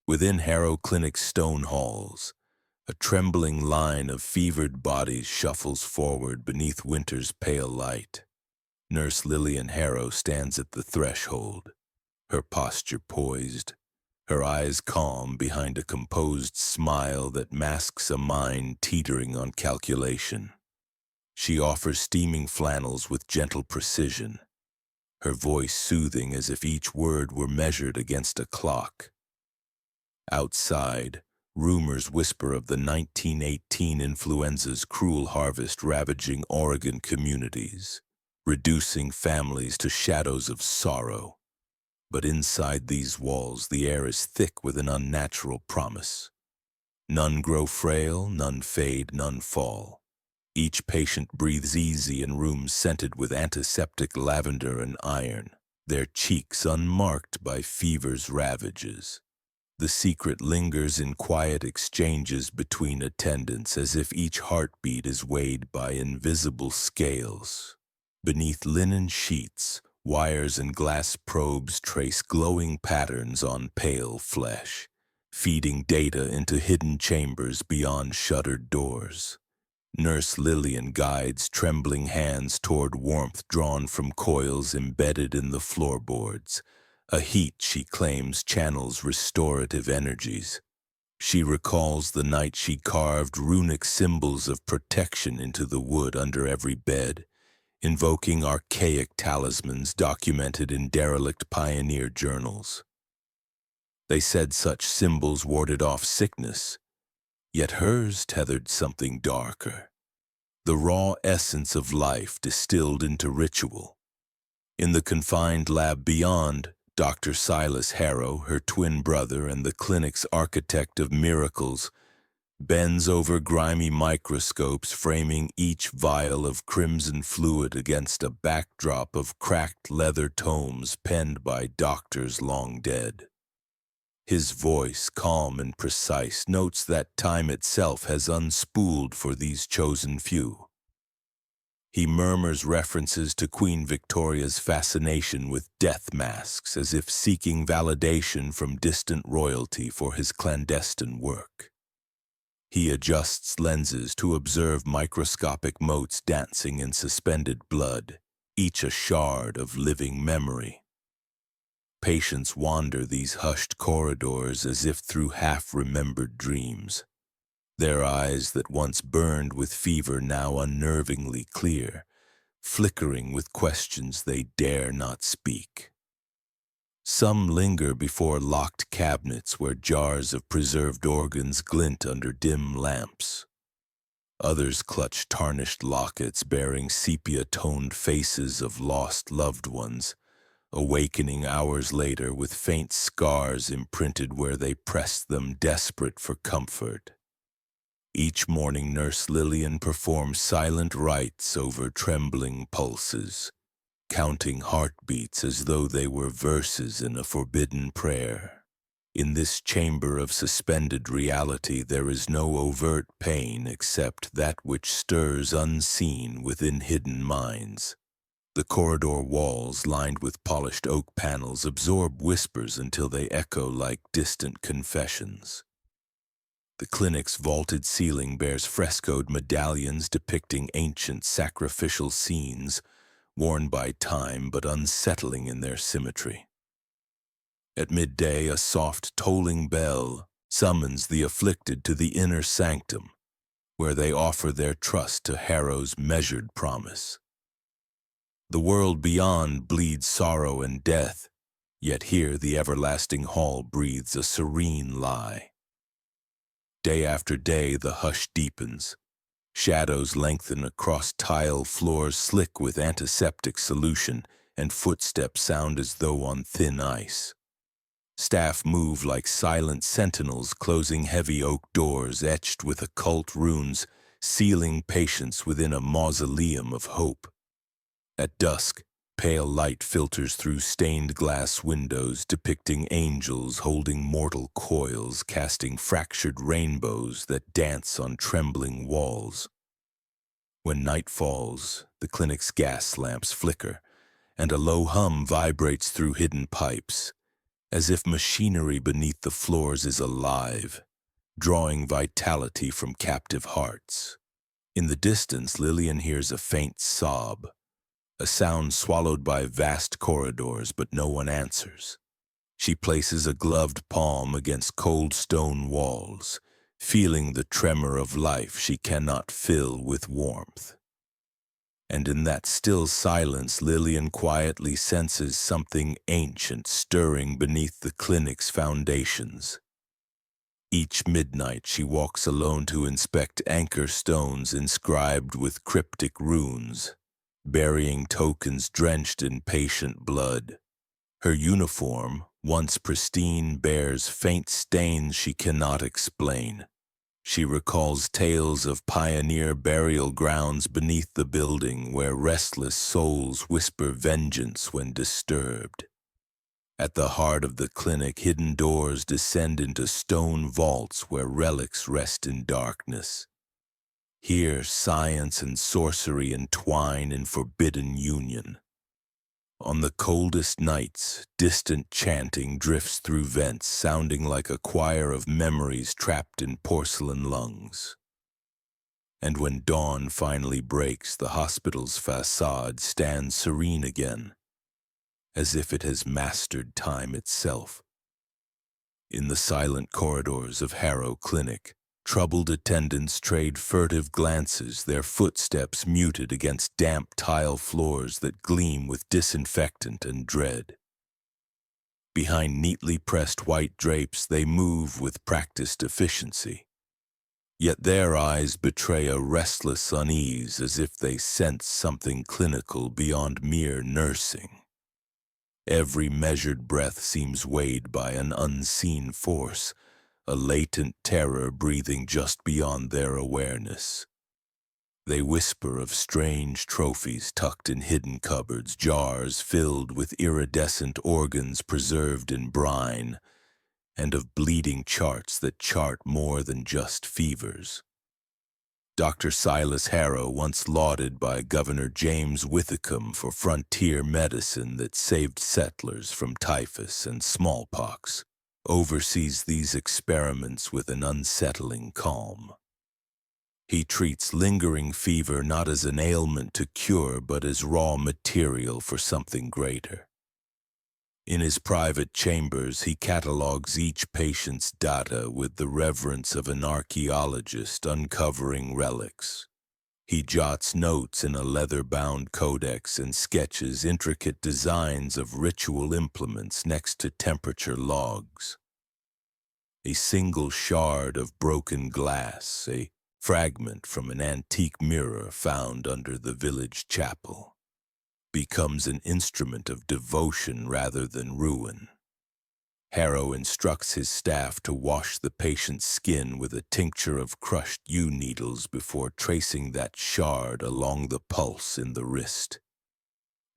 Within Harrow Clinic's stone halls, a trembling line of fevered bodies shuffles forward beneath winter's pale light. Nurse Lillian Harrow stands at the threshold, her posture poised, her eyes calm behind a composed smile that masks a mind teetering on calculation. She offers steaming flannels with gentle precision, her voice soothing as if each word were measured against a clock. Outside, rumors whisper of the 1918 influenza's cruel harvest ravaging Oregon communities, reducing families to shadows of sorrow. But inside these walls, the air is thick with an unnatural promise. None grow frail, none fade, none fall. Each patient breathes easy in rooms scented with antiseptic lavender and iron, their cheeks unmarked by fever's ravages. The secret lingers in quiet exchanges between attendants as if each heartbeat is weighed by invisible scales. Beneath linen sheets, wires and glass probes trace glowing patterns on pale flesh, feeding data into hidden chambers beyond shuttered doors. Nurse Lillian guides trembling hands toward warmth drawn from coils embedded in the floorboards, a heat she claims channels restorative energies. She recalls the night she carved runic symbols of protection into the wood under every bed, invoking archaic talismans documented in derelict pioneer journals. They said such symbols warded off sickness, yet hers tethered something darker, the raw essence of life distilled into ritual. In the confined lab beyond, Dr. Silas Harrow, her twin brother and the clinic's architect of miracles, bends over grimy microscopes framing each vial of crimson fluid against a backdrop of cracked leather tomes penned by doctors long dead. His voice, calm and precise, notes that time itself has unspooled for these chosen few. He murmurs references to Queen Victoria's fascination with death masks as if seeking validation from distant royalty for his clandestine work. He adjusts lenses to observe microscopic motes dancing in suspended blood, each a shard of living memory. Patients wander these hushed corridors as if through half-remembered dreams, their eyes that once burned with fever now unnervingly clear, flickering with questions they dare not speak. Some linger before locked cabinets where jars of preserved organs glint under dim lamps. Others clutch tarnished lockets bearing sepia-toned faces of lost loved ones, awakening hours later with faint scars imprinted where they pressed them desperate for comfort. Each morning Nurse Lillian performs silent rites over trembling pulses, counting heartbeats as though they were verses in a forbidden prayer. In this chamber of suspended reality there is no overt pain except that which stirs unseen within hidden minds. The corridor walls, lined with polished oak panels, absorb whispers until they echo like distant confessions. The clinic's vaulted ceiling bears frescoed medallions depicting ancient sacrificial scenes, worn by time but unsettling in their symmetry. At midday, a soft tolling bell summons the afflicted to the inner sanctum, where they offer their trust to Harrow's measured promise. The world beyond bleeds sorrow and death, yet here the everlasting hall breathes a serene lie. Day after day the hush deepens. Shadows lengthen across tile floors slick with antiseptic solution, and footsteps sound as though on thin ice. Staff move like silent sentinels, closing heavy oak doors etched with occult runes, sealing patients within a mausoleum of hope. At dusk, pale light filters through stained glass windows depicting angels holding mortal coils, casting fractured rainbows that dance on trembling walls. When night falls, the clinic's gas lamps flicker, and a low hum vibrates through hidden pipes, as if machinery beneath the floors is alive, drawing vitality from captive hearts. In the distance, Lillian hears a faint sob, a sound swallowed by vast corridors, but no one answers. She places a gloved palm against cold stone walls, feeling the tremor of life she cannot fill with warmth. And in that still silence, Lillian quietly senses something ancient stirring beneath the clinic's foundations. Each midnight she walks alone to inspect anchor stones inscribed with cryptic runes, burying tokens drenched in patient blood. Her uniform, once pristine, bears faint stains she cannot explain. She recalls tales of pioneer burial grounds beneath the building where restless souls whisper vengeance when disturbed. At the heart of the clinic, hidden doors descend into stone vaults where relics rest in darkness. Here, science and sorcery entwine in forbidden union. On the coldest nights, distant chanting drifts through vents, sounding like a choir of memories trapped in porcelain lungs. And when dawn finally breaks, the hospital's facade stands serene again, as if it has mastered time itself. In the silent corridors of Harrow Clinic, troubled attendants trade furtive glances, their footsteps muted against damp tile floors that gleam with disinfectant and dread. Behind neatly pressed white drapes, they move with practiced efficiency. Yet their eyes betray a restless unease, as if they sense something clinical beyond mere nursing. Every measured breath seems weighed by an unseen force, a latent terror breathing just beyond their awareness. They whisper of strange trophies tucked in hidden cupboards, jars filled with iridescent organs preserved in brine, and of bleeding charts that chart more than just fevers. Dr. Silas Harrow, once lauded by Governor James Withicum for frontier medicine that saved settlers from typhus and smallpox, oversees these experiments with an unsettling calm. He treats lingering fever not as an ailment to cure, but as raw material for something greater. In his private chambers, he catalogs each patient's data with the reverence of an archaeologist uncovering relics. He jots notes in a leather-bound codex and sketches intricate designs of ritual implements next to temperature logs. A single shard of broken glass, a fragment from an antique mirror found under the village chapel, becomes an instrument of devotion rather than ruin. Harrow instructs his staff to wash the patient's skin with a tincture of crushed yew needles before tracing that shard along the pulse in the wrist.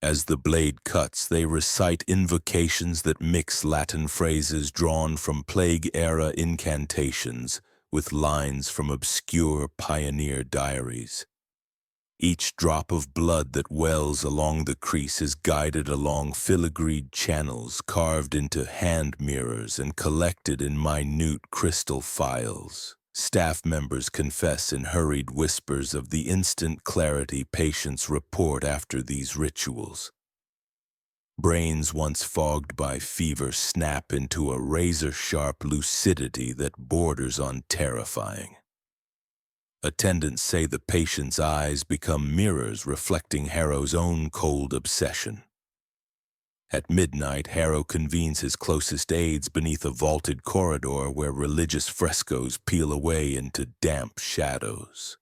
As the blade cuts, they recite invocations that mix Latin phrases drawn from plague-era incantations with lines from obscure pioneer diaries. Each drop of blood that wells along the crease is guided along filigreed channels carved into hand mirrors and collected in minute crystal phials. Staff members confess in hurried whispers of the instant clarity patients report after these rituals. Brains once fogged by fever snap into a razor-sharp lucidity that borders on terrifying. Attendants say the patient's eyes become mirrors reflecting Harrow's own cold obsession. At midnight, Harrow convenes his closest aides beneath a vaulted corridor where religious frescoes peel away into damp shadows.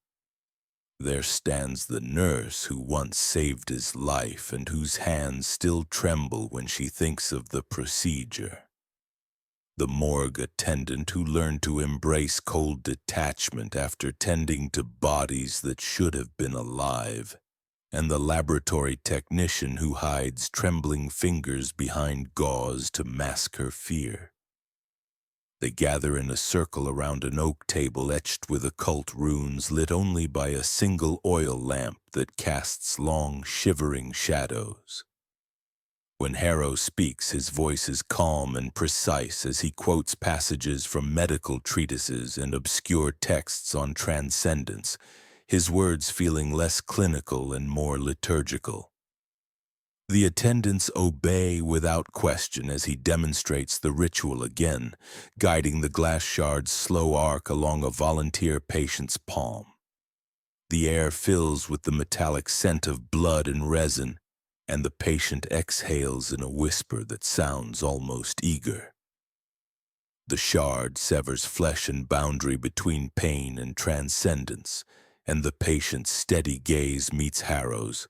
There stands the nurse who once saved his life and whose hands still tremble when she thinks of the procedure. The morgue attendant who learned to embrace cold detachment after tending to bodies that should have been alive, and the laboratory technician who hides trembling fingers behind gauze to mask her fear. They gather in a circle around an oak table etched with occult runes, lit only by a single oil lamp that casts long, shivering shadows. When Harrow speaks, his voice is calm and precise as he quotes passages from medical treatises and obscure texts on transcendence, his words feeling less clinical and more liturgical. The attendants obey without question as he demonstrates the ritual again, guiding the glass shard's slow arc along a volunteer patient's palm. The air fills with the metallic scent of blood and resin, and the patient exhales in a whisper that sounds almost eager. The shard severs flesh and boundary between pain and transcendence, and the patient's steady gaze meets Harrow's,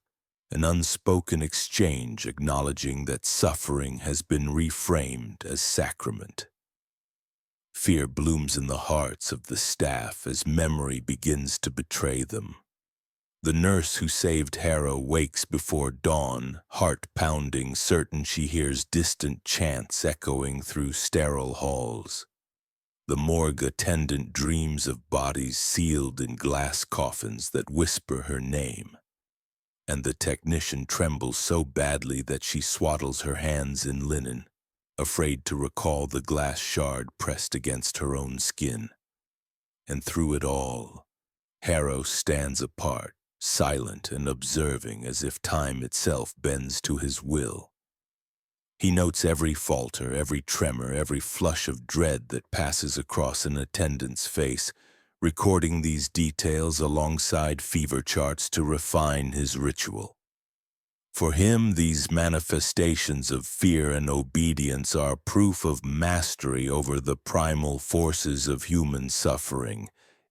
an unspoken exchange acknowledging that suffering has been reframed as sacrament. Fear blooms in the hearts of the staff as memory begins to betray them. The nurse who saved Harrow wakes before dawn, heart pounding, certain she hears distant chants echoing through sterile halls. The morgue attendant dreams of bodies sealed in glass coffins that whisper her name. And the technician trembles so badly that she swaddles her hands in linen, afraid to recall the glass shard pressed against her own skin. And through it all, Harrow stands apart, silent and observing as if time itself bends to his will. He notes every falter, every tremor, every flush of dread that passes across an attendant's face, recording these details alongside fever charts to refine his ritual. For him, these manifestations of fear and obedience are proof of mastery over the primal forces of human suffering,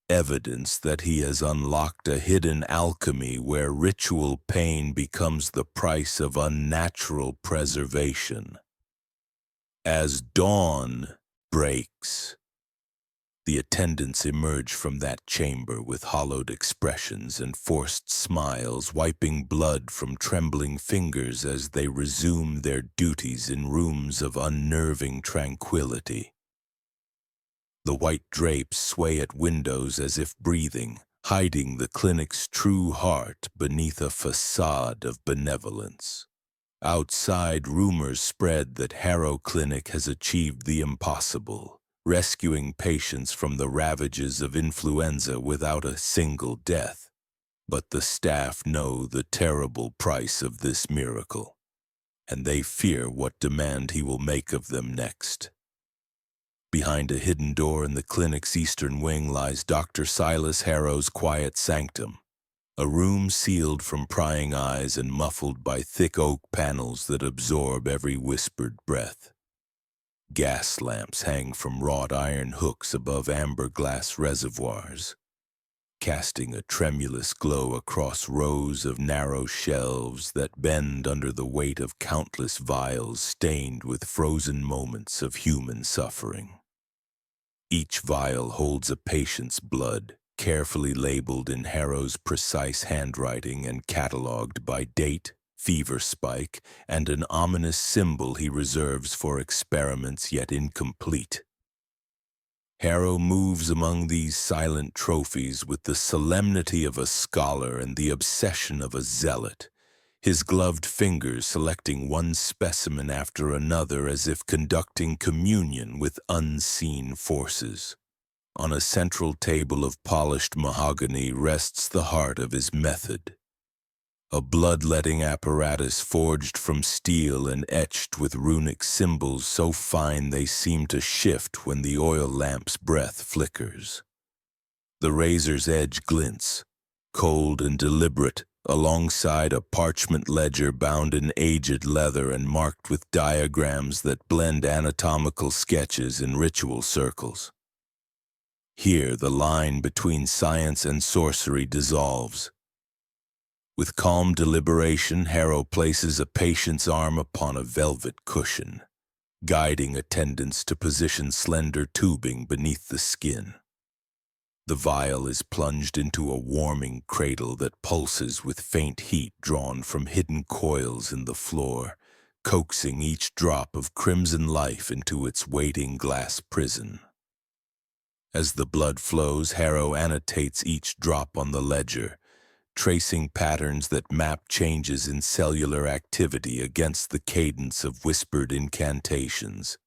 evidence that he has unlocked a hidden alchemy where ritual pain becomes the price of unnatural preservation. As dawn breaks, the attendants emerge from that chamber with hollowed expressions and forced smiles, wiping blood from trembling fingers as they resume their duties in rooms of unnerving tranquility. The white drapes sway at windows as if breathing, hiding the clinic's true heart beneath a facade of benevolence. Outside, rumors spread that Harrow Clinic has achieved the impossible, rescuing patients from the ravages of influenza without a single death. But the staff know the terrible price of this miracle, and they fear what demand he will make of them next. Behind a hidden door in the clinic's eastern wing lies Dr. Silas Harrow's quiet sanctum, a room sealed from prying eyes and muffled by thick oak panels that absorb every whispered breath. Gas lamps hang from wrought iron hooks above amber glass reservoirs, casting a tremulous glow across rows of narrow shelves that bend under the weight of countless vials stained with frozen moments of human suffering. Each vial holds a patient's blood, carefully labeled in Harrow's precise handwriting and catalogued by date, fever spike, and an ominous symbol he reserves for experiments yet incomplete. Harrow moves among these silent trophies with the solemnity of a scholar and the obsession of a zealot, his gloved fingers selecting one specimen after another as if conducting communion with unseen forces. On a central table of polished mahogany rests the heart of his method, a bloodletting apparatus forged from steel and etched with runic symbols so fine they seem to shift when the oil lamp's breath flickers. The razor's edge glints, cold and deliberate, alongside a parchment ledger bound in aged leather and marked with diagrams that blend anatomical sketches in ritual circles. Here, the line between science and sorcery dissolves. With calm deliberation, Harrow places a patient's arm upon a velvet cushion, guiding attendants to position slender tubing beneath the skin. The vial is plunged into a warming cradle that pulses with faint heat drawn from hidden coils in the floor, coaxing each drop of crimson life into its waiting glass prison. As the blood flows, Harrow annotates each drop on the ledger, tracing patterns that map changes in cellular activity against the cadence of whispered incantations.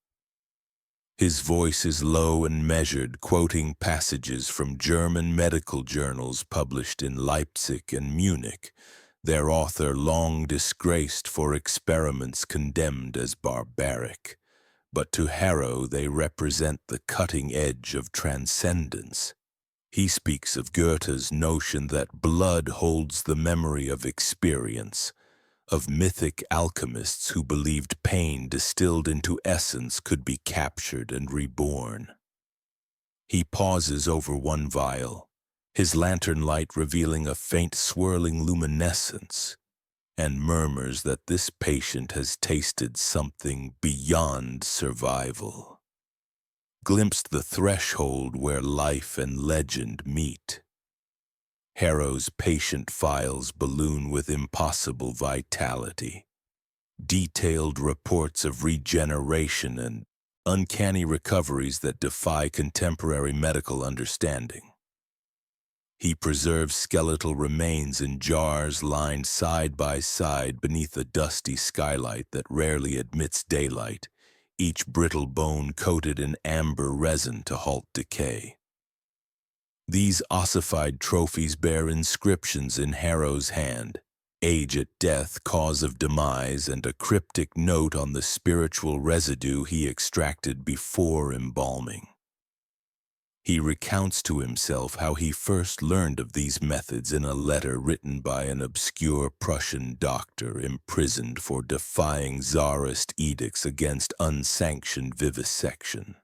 His voice is low and measured, quoting passages from German medical journals published in Leipzig and Munich, their author long disgraced for experiments condemned as barbaric. But to Harrow they represent the cutting edge of transcendence. He speaks of Goethe's notion that blood holds the memory of experience, of mythic alchemists who believed pain distilled into essence could be captured and reborn. He pauses over one vial, his lantern light revealing a faint swirling luminescence, and murmurs that this patient has tasted something beyond survival. Glimpsed the threshold where life and legend meet. Harrow's patient files balloon with impossible vitality, detailed reports of regeneration and uncanny recoveries that defy contemporary medical understanding. He preserves skeletal remains in jars lined side by side beneath a dusty skylight that rarely admits daylight, each brittle bone coated in amber resin to halt decay. These ossified trophies bear inscriptions in Harrow's hand, age at death, cause of demise, and a cryptic note on the spiritual residue he extracted before embalming. He recounts to himself how he first learned of these methods in a letter written by an obscure Prussian doctor imprisoned for defying Tsarist edicts against unsanctioned vivisection.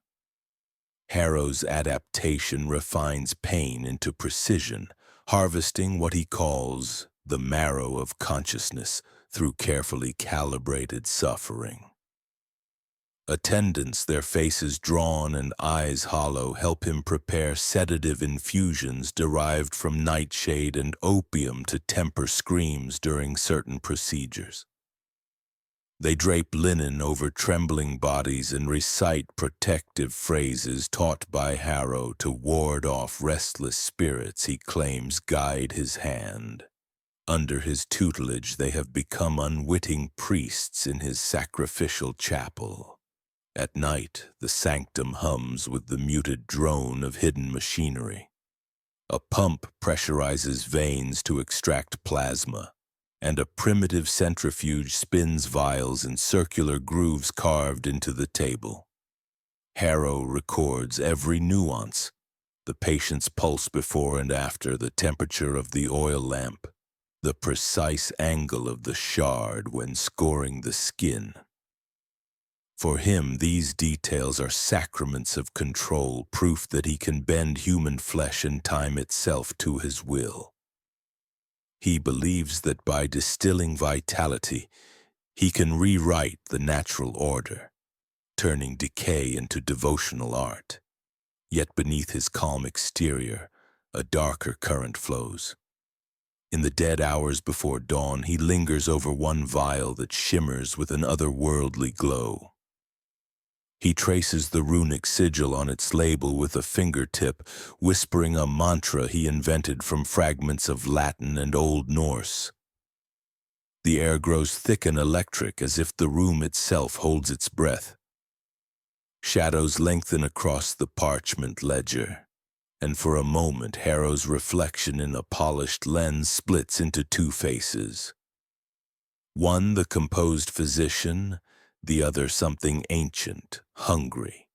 Harrow's adaptation refines pain into precision, harvesting what he calls the marrow of consciousness through carefully calibrated suffering. Attendants, their faces drawn and eyes hollow, help him prepare sedative infusions derived from nightshade and opium to temper screams during certain procedures. They drape linen over trembling bodies and recite protective phrases taught by Harrow to ward off restless spirits he claims guide his hand. Under his tutelage, they have become unwitting priests in his sacrificial chapel. At night, the sanctum hums with the muted drone of hidden machinery. A pump pressurizes veins to extract plasma, and a primitive centrifuge spins vials in circular grooves carved into the table. Harrow records every nuance, the patient's pulse before and after, the temperature of the oil lamp, the precise angle of the shard when scoring the skin. For him, these details are sacraments of control, proof that he can bend human flesh and time itself to his will. He believes that by distilling vitality, he can rewrite the natural order, turning decay into devotional art. Yet beneath his calm exterior, a darker current flows. In the dead hours before dawn, he lingers over one vial that shimmers with an otherworldly glow. He traces the runic sigil on its label with a fingertip, whispering a mantra he invented from fragments of Latin and Old Norse. The air grows thick and electric, as if the room itself holds its breath. Shadows lengthen across the parchment ledger, and for a moment Harrow's reflection in a polished lens splits into two faces. One the composed physician, the other something ancient, hungry.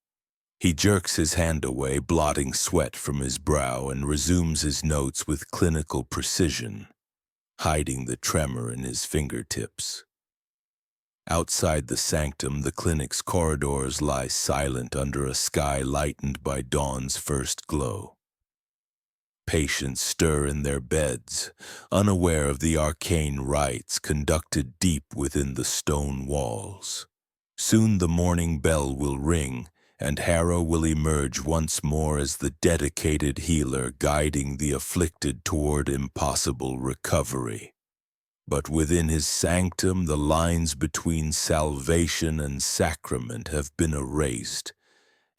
He jerks his hand away, blotting sweat from his brow, and resumes his notes with clinical precision, hiding the tremor in his fingertips. Outside the sanctum, the clinic's corridors lie silent under a sky lightened by dawn's first glow. Patients stir in their beds, unaware of the arcane rites conducted deep within the stone walls. Soon the morning bell will ring, and Harrow will emerge once more as the dedicated healer guiding the afflicted toward impossible recovery. But within his sanctum, the lines between salvation and sacrament have been erased,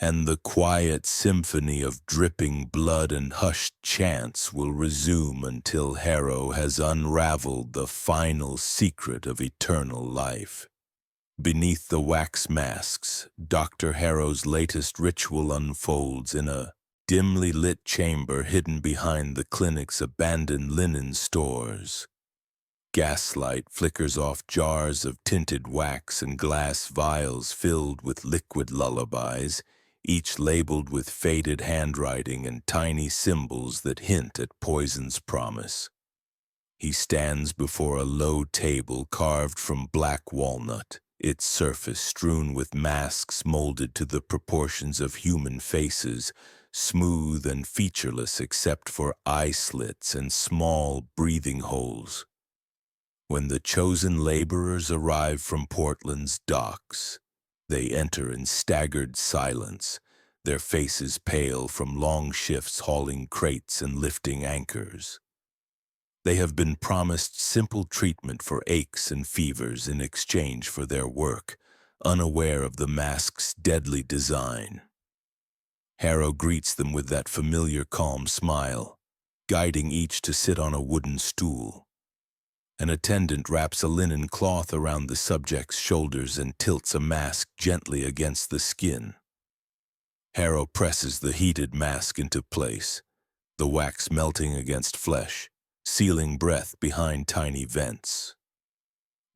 and the quiet symphony of dripping blood and hushed chants will resume until Harrow has unraveled the final secret of eternal life. Beneath the wax masks, Dr. Harrow's latest ritual unfolds in a dimly lit chamber hidden behind the clinic's abandoned linen stores. Gaslight flickers off jars of tinted wax and glass vials filled with liquid lullabies, each labeled with faded handwriting and tiny symbols that hint at poison's promise. He stands before a low table carved from black walnut, its surface strewn with masks molded to the proportions of human faces, smooth and featureless except for eye slits and small breathing holes. When the chosen laborers arrive from Portland's docks, they enter in staggered silence, their faces pale from long shifts hauling crates and lifting anchors. They have been promised simple treatment for aches and fevers in exchange for their work, unaware of the mask's deadly design. Harrow greets them with that familiar calm smile, guiding each to sit on a wooden stool. An attendant wraps a linen cloth around the subject's shoulders and tilts a mask gently against the skin. Harrow presses the heated mask into place, the wax melting against flesh, sealing breath behind tiny vents.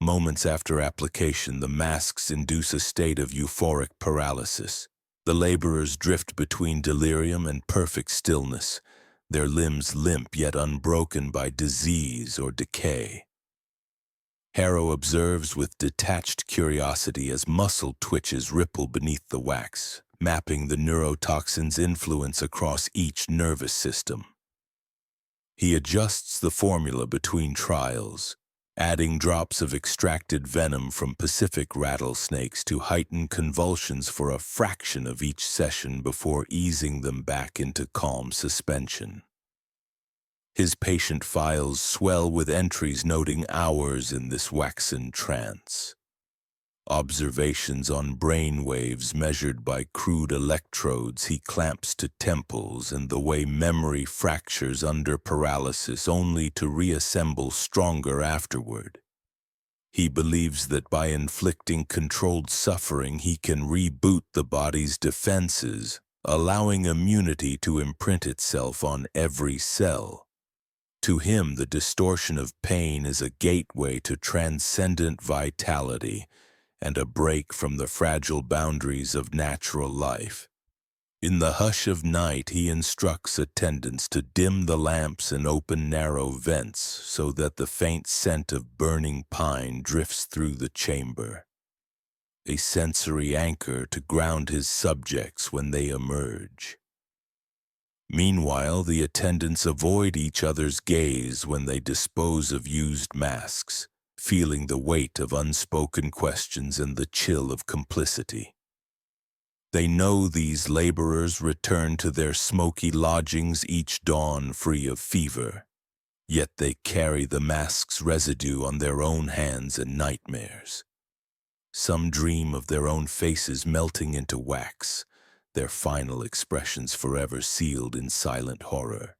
Moments after application, the masks induce a state of euphoric paralysis. The laborers drift between delirium and perfect stillness, their limbs limp yet unbroken by disease or decay. Harrow observes with detached curiosity as muscle twitches ripple beneath the wax, mapping the neurotoxin's influence across each nervous system. He adjusts the formula between trials, adding drops of extracted venom from Pacific rattlesnakes to heighten convulsions for a fraction of each session before easing them back into calm suspension. His patient files swell with entries noting hours in this waxen trance. Observations on brain waves measured by crude electrodes he clamps to temples and the way memory fractures under paralysis only to reassemble stronger afterward. He believes that by inflicting controlled suffering he can reboot the body's defenses, allowing immunity to imprint itself on every cell. To him, the distortion of pain is a gateway to transcendent vitality and a break from the fragile boundaries of natural life. In the hush of night, he instructs attendants to dim the lamps and open narrow vents so that the faint scent of burning pine drifts through the chamber, a sensory anchor to ground his subjects when they emerge. Meanwhile, the attendants avoid each other's gaze when they dispose of used masks, feeling the weight of unspoken questions and the chill of complicity. They know these laborers return to their smoky lodgings each dawn free of fever, yet they carry the mask's residue on their own hands and nightmares. Some dream of their own faces melting into wax, their final expressions forever sealed in silent horror.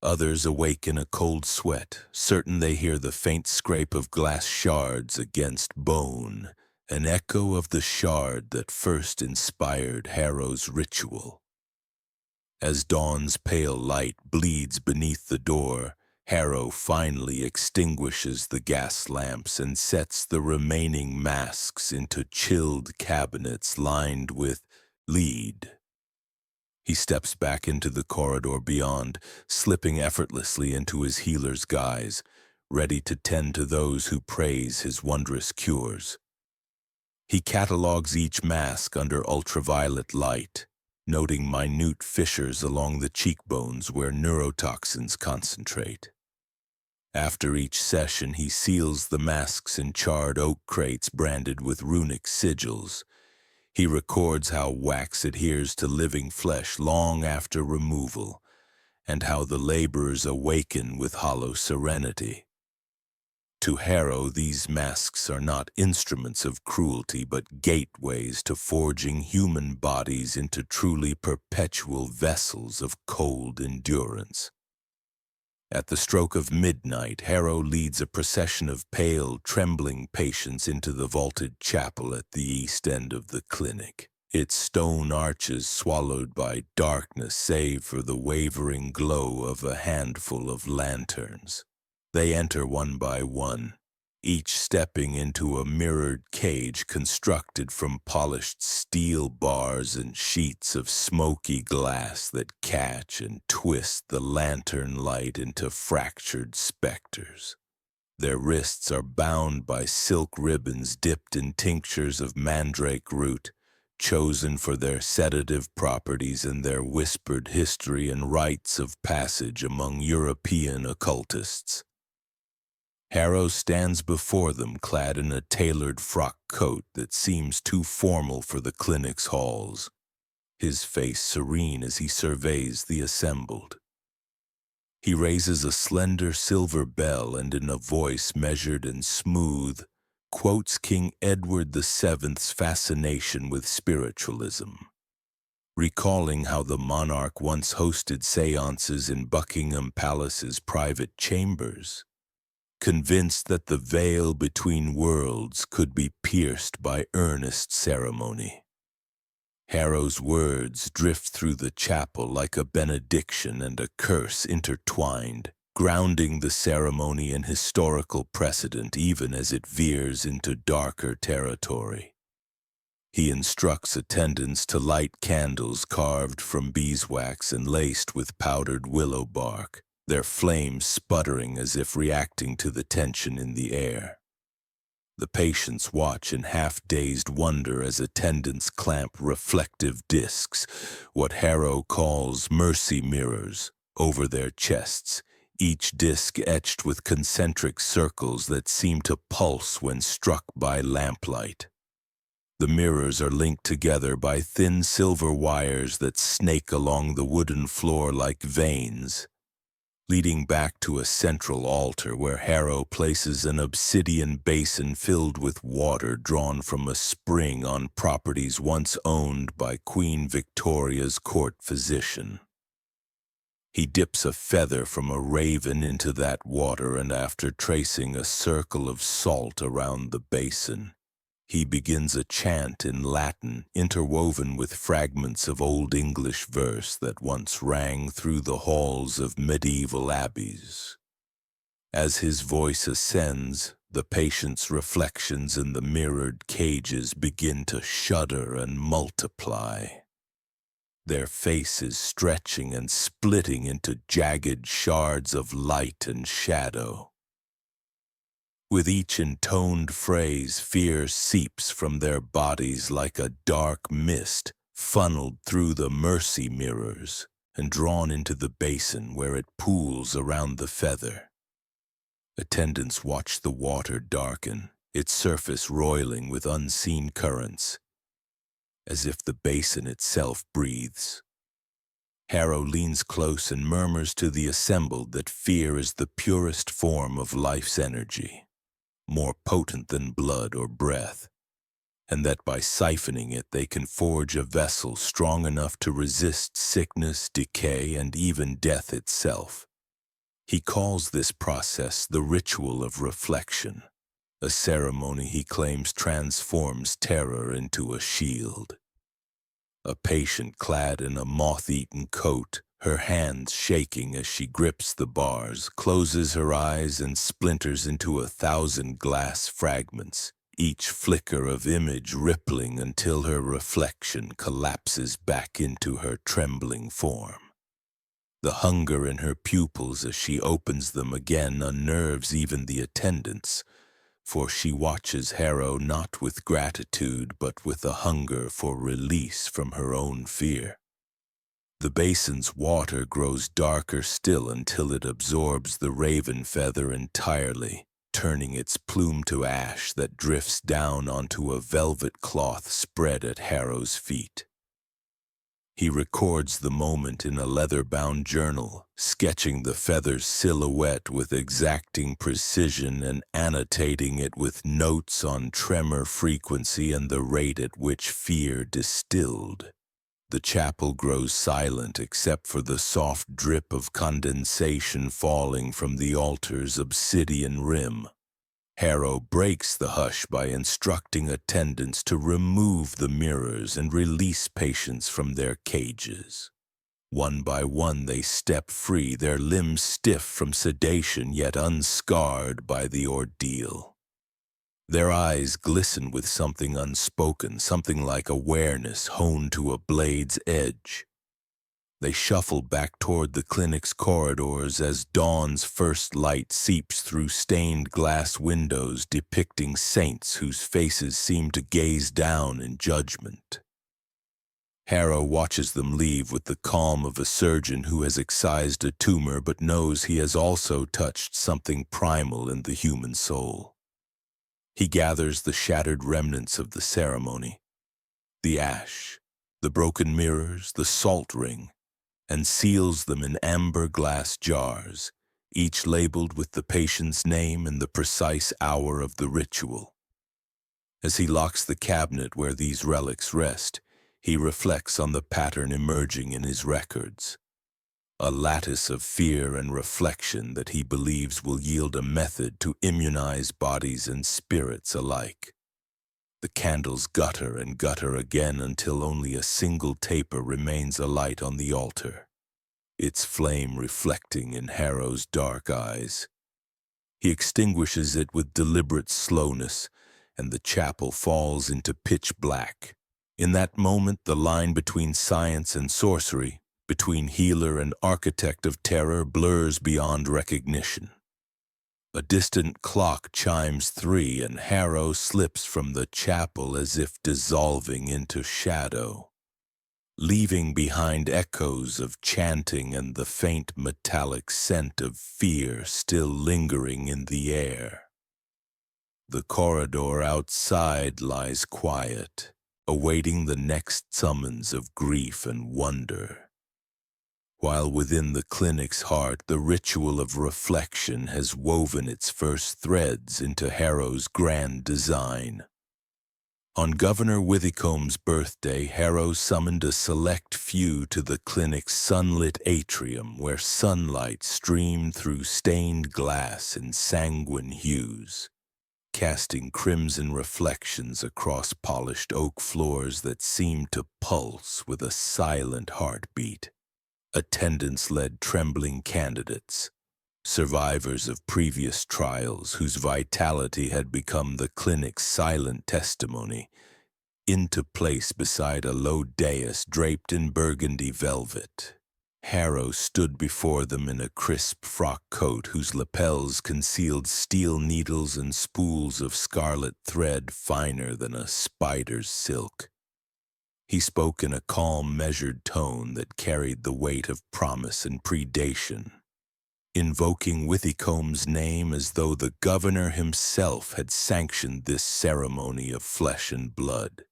Others awake in a cold sweat, certain they hear the faint scrape of glass shards against bone, an echo of the shard that first inspired Harrow's ritual. As dawn's pale light bleeds beneath the door, Harrow finally extinguishes the gas lamps and sets the remaining masks into chilled cabinets lined with lead. He steps back into the corridor beyond, slipping effortlessly into his healer's guise, ready to tend to those who praise his wondrous cures. He catalogs each mask under ultraviolet light, noting minute fissures along the cheekbones where neurotoxins concentrate. After each session, he seals the masks in charred oak crates branded with runic sigils. He records how wax adheres to living flesh long after removal, and how the laborers awaken with hollow serenity. To Harrow, these masks are not instruments of cruelty, but gateways to forging human bodies into truly perpetual vessels of cold endurance. At the stroke of midnight, Harrow leads a procession of pale, trembling patients into the vaulted chapel at the east end of the clinic, its stone arches swallowed by darkness save for the wavering glow of a handful of lanterns. They enter one by one, each stepping into a mirrored cage constructed from polished steel bars and sheets of smoky glass that catch and twist the lantern light into fractured specters. Their wrists are bound by silk ribbons dipped in tinctures of mandrake root, chosen for their sedative properties and their whispered history and rites of passage among European occultists. Harrow stands before them clad in a tailored frock coat that seems too formal for the clinic's halls, his face serene as he surveys the assembled. He raises a slender silver bell and in a voice measured and smooth, quotes King Edward VII's fascination with spiritualism, recalling how the monarch once hosted seances in Buckingham Palace's private chambers, convinced that the veil between worlds could be pierced by earnest ceremony. Harrow's words drift through the chapel like a benediction and a curse intertwined, grounding the ceremony in historical precedent even as it veers into darker territory. He instructs attendants to light candles carved from beeswax and laced with powdered willow bark, their flames sputtering as if reacting to the tension in the air. The patients watch in half-dazed wonder as attendants clamp reflective discs, what Harrow calls mercy mirrors, over their chests, each disc etched with concentric circles that seem to pulse when struck by lamplight. The mirrors are linked together by thin silver wires that snake along the wooden floor like veins, leading back to a central altar where Harrow places an obsidian basin filled with water drawn from a spring on properties once owned by Queen Victoria's court physician. He dips a feather from a raven into that water, and after tracing a circle of salt around the basin, he begins a chant in Latin interwoven with fragments of Old English verse that once rang through the halls of medieval abbeys. As his voice ascends, the patient's reflections in the mirrored cages begin to shudder and multiply, their faces stretching and splitting into jagged shards of light and shadow. With each intoned phrase, fear seeps from their bodies like a dark mist, funneled through the mercy mirrors and drawn into the basin where it pools around the feather. Attendants watch the water darken, its surface roiling with unseen currents, as if the basin itself breathes. Harrow leans close and murmurs to the assembled that fear is the purest form of life's energy, more potent than blood or breath, and that by siphoning it they can forge a vessel strong enough to resist sickness, decay, and even death itself. He calls this process the ritual of reflection, a ceremony he claims transforms terror into a shield. A patient clad in a moth-eaten coat, her hands shaking as she grips the bars, closes her eyes and splinters into 1,000 glass fragments, each flicker of image rippling until her reflection collapses back into her trembling form. The hunger in her pupils as she opens them again unnerves even the attendants, for she watches Harrow not with gratitude but with a hunger for release from her own fear. The basin's water grows darker still until it absorbs the raven feather entirely, turning its plume to ash that drifts down onto a velvet cloth spread at Harrow's feet. He records the moment in a leather-bound journal, sketching the feather's silhouette with exacting precision and annotating it with notes on tremor frequency and the rate at which fear distilled. The chapel grows silent except for the soft drip of condensation falling from the altar's obsidian rim. Harrow breaks the hush by instructing attendants to remove the mirrors and release patients from their cages. One by one they step free, their limbs stiff from sedation yet unscarred by the ordeal. Their eyes glisten with something unspoken, something like awareness honed to a blade's edge. They shuffle back toward the clinic's corridors as dawn's first light seeps through stained glass windows depicting saints whose faces seem to gaze down in judgment. Harrow watches them leave with the calm of a surgeon who has excised a tumor but knows he has also touched something primal in the human soul. He gathers the shattered remnants of the ceremony, the ash, the broken mirrors, the salt ring, and seals them in amber glass jars, each labeled with the patient's name and the precise hour of the ritual. As he locks the cabinet where these relics rest, he reflects on the pattern emerging in his records, a lattice of fear and reflection that he believes will yield a method to immunize bodies and spirits alike. The candles gutter and gutter again until only a single taper remains alight on the altar, its flame reflecting in Harrow's dark eyes. He extinguishes it with deliberate slowness, and the chapel falls into pitch black. In that moment, the line between science and sorcery, between healer and architect of terror, blurs beyond recognition. A distant clock chimes 3, and Harrow slips from the chapel as if dissolving into shadow, leaving behind echoes of chanting and the faint metallic scent of fear still lingering in the air. The corridor outside lies quiet, awaiting the next summons of grief and wonder, while within the clinic's heart the ritual of reflection has woven its first threads into Harrow's grand design. On Governor Withycomb's birthday, Harrow summoned a select few to the clinic's sunlit atrium where sunlight streamed through stained glass in sanguine hues, casting crimson reflections across polished oak floors that seemed to pulse with a silent heartbeat. Attendants led trembling candidates, survivors of previous trials whose vitality had become the clinic's silent testimony, into place beside a low dais draped in burgundy velvet. Harrow stood before them in a crisp frock coat whose lapels concealed steel needles and spools of scarlet thread finer than a spider's silk. He spoke in a calm, measured tone that carried the weight of promise and predation, invoking Withycomb's name as though the governor himself had sanctioned this ceremony of flesh and blood.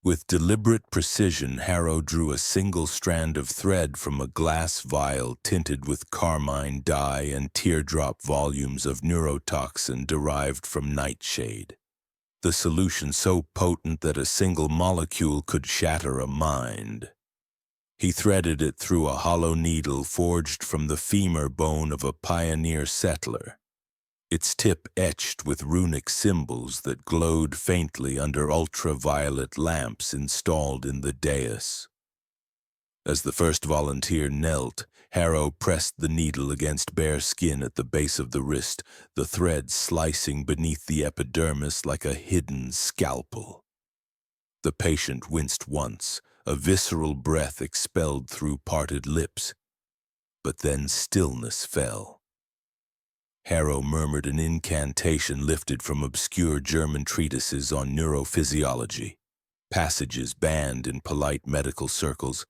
With deliberate precision, Harrow drew a single strand of thread from a glass vial tinted with carmine dye and teardrop volumes of neurotoxin derived from nightshade, the solution so potent that a single molecule could shatter a mind. He threaded it through a hollow needle forged from the femur bone of a pioneer settler, its tip etched with runic symbols that glowed faintly under ultraviolet lamps installed in the dais. As the first volunteer knelt, Harrow pressed the needle against bare skin at the base of the wrist, the thread slicing beneath the epidermis like a hidden scalpel. The patient winced once, a visceral breath expelled through parted lips, but then stillness fell. Harrow murmured an incantation lifted from obscure German treatises on neurophysiology, passages banned in polite medical circles,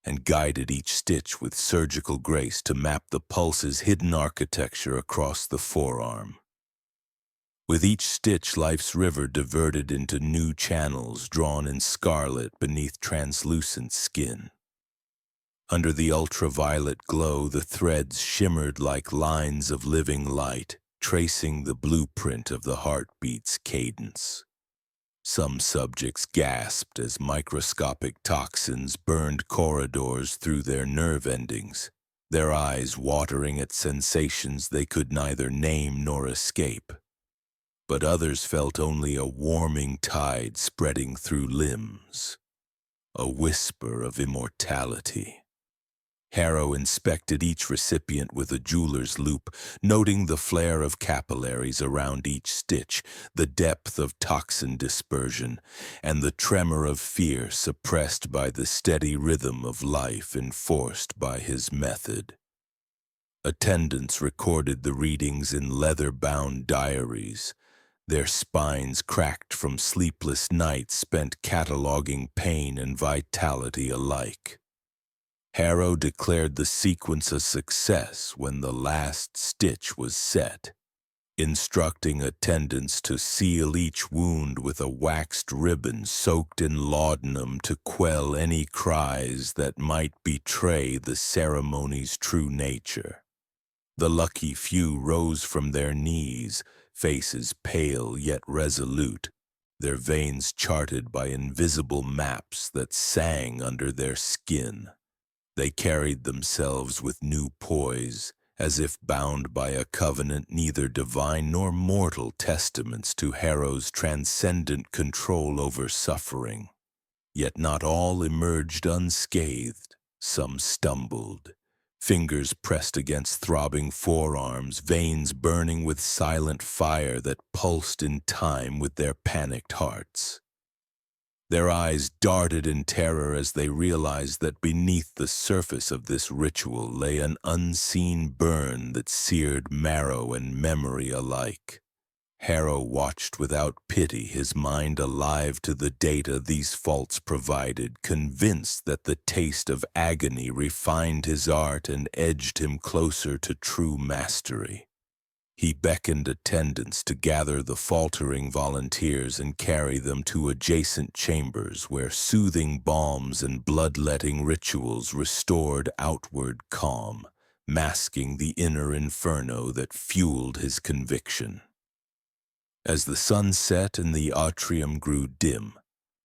and guided each stitch with surgical grace to map the pulse's hidden architecture across the forearm. With each stitch, life's river diverted into new channels drawn in scarlet beneath translucent skin. Under the ultraviolet glow, the threads shimmered like lines of living light, tracing the blueprint of the heartbeat's cadence. Some subjects gasped as microscopic toxins burned corridors through their nerve endings, their eyes watering at sensations they could neither name nor escape. But others felt only a warming tide spreading through limbs, a whisper of immortality. Harrow inspected each recipient with a jeweler's loupe, noting the flare of capillaries around each stitch, the depth of toxin dispersion, and the tremor of fear suppressed by the steady rhythm of life enforced by his method. Attendants recorded the readings in leather-bound diaries, their spines cracked from sleepless nights spent cataloging pain and vitality alike. Harrow declared the sequence a success when the last stitch was set, instructing attendants to seal each wound with a waxed ribbon soaked in laudanum to quell any cries that might betray the ceremony's true nature. The lucky few rose from their knees, faces pale yet resolute, their veins charted by invisible maps that sang under their skin. They carried themselves with new poise, as if bound by a covenant neither divine nor mortal testaments to Harrow's transcendent control over suffering. Yet not all emerged unscathed. Some stumbled, fingers pressed against throbbing forearms, veins burning with silent fire that pulsed in time with their panicked hearts. Their eyes darted in terror as they realized that beneath the surface of this ritual lay an unseen burn that seared marrow and memory alike. Harrow watched without pity, his mind alive to the data these faults provided, convinced that the taste of agony refined his art and edged him closer to true mastery. He beckoned attendants to gather the faltering volunteers and carry them to adjacent chambers where soothing balms and bloodletting rituals restored outward calm, masking the inner inferno that fueled his conviction. As the sun set and the atrium grew dim,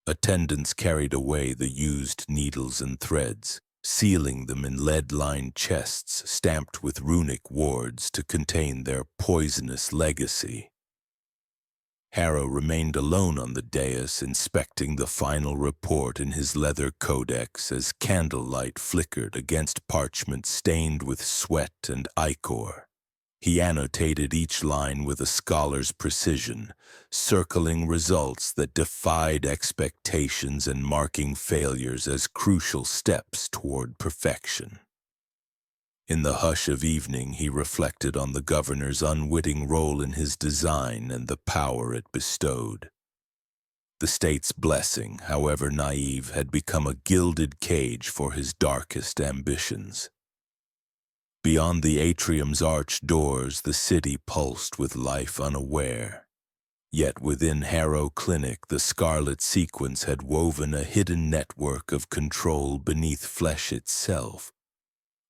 attendants carried away the used needles and threads, sealing them in lead-lined chests stamped with runic wards to contain their poisonous legacy. Harrow remained alone on the dais, inspecting the final report in his leather codex as candlelight flickered against parchment stained with sweat and ichor. He annotated each line with a scholar's precision, circling results that defied expectations and marking failures as crucial steps toward perfection. In the hush of evening, he reflected on the governor's unwitting role in his design and the power it bestowed. The state's blessing, however naive, had become a gilded cage for his darkest ambitions. Beyond the atrium's arched doors, the city pulsed with life unaware. Yet within Harrow Clinic, the scarlet sequence had woven a hidden network of control beneath flesh itself.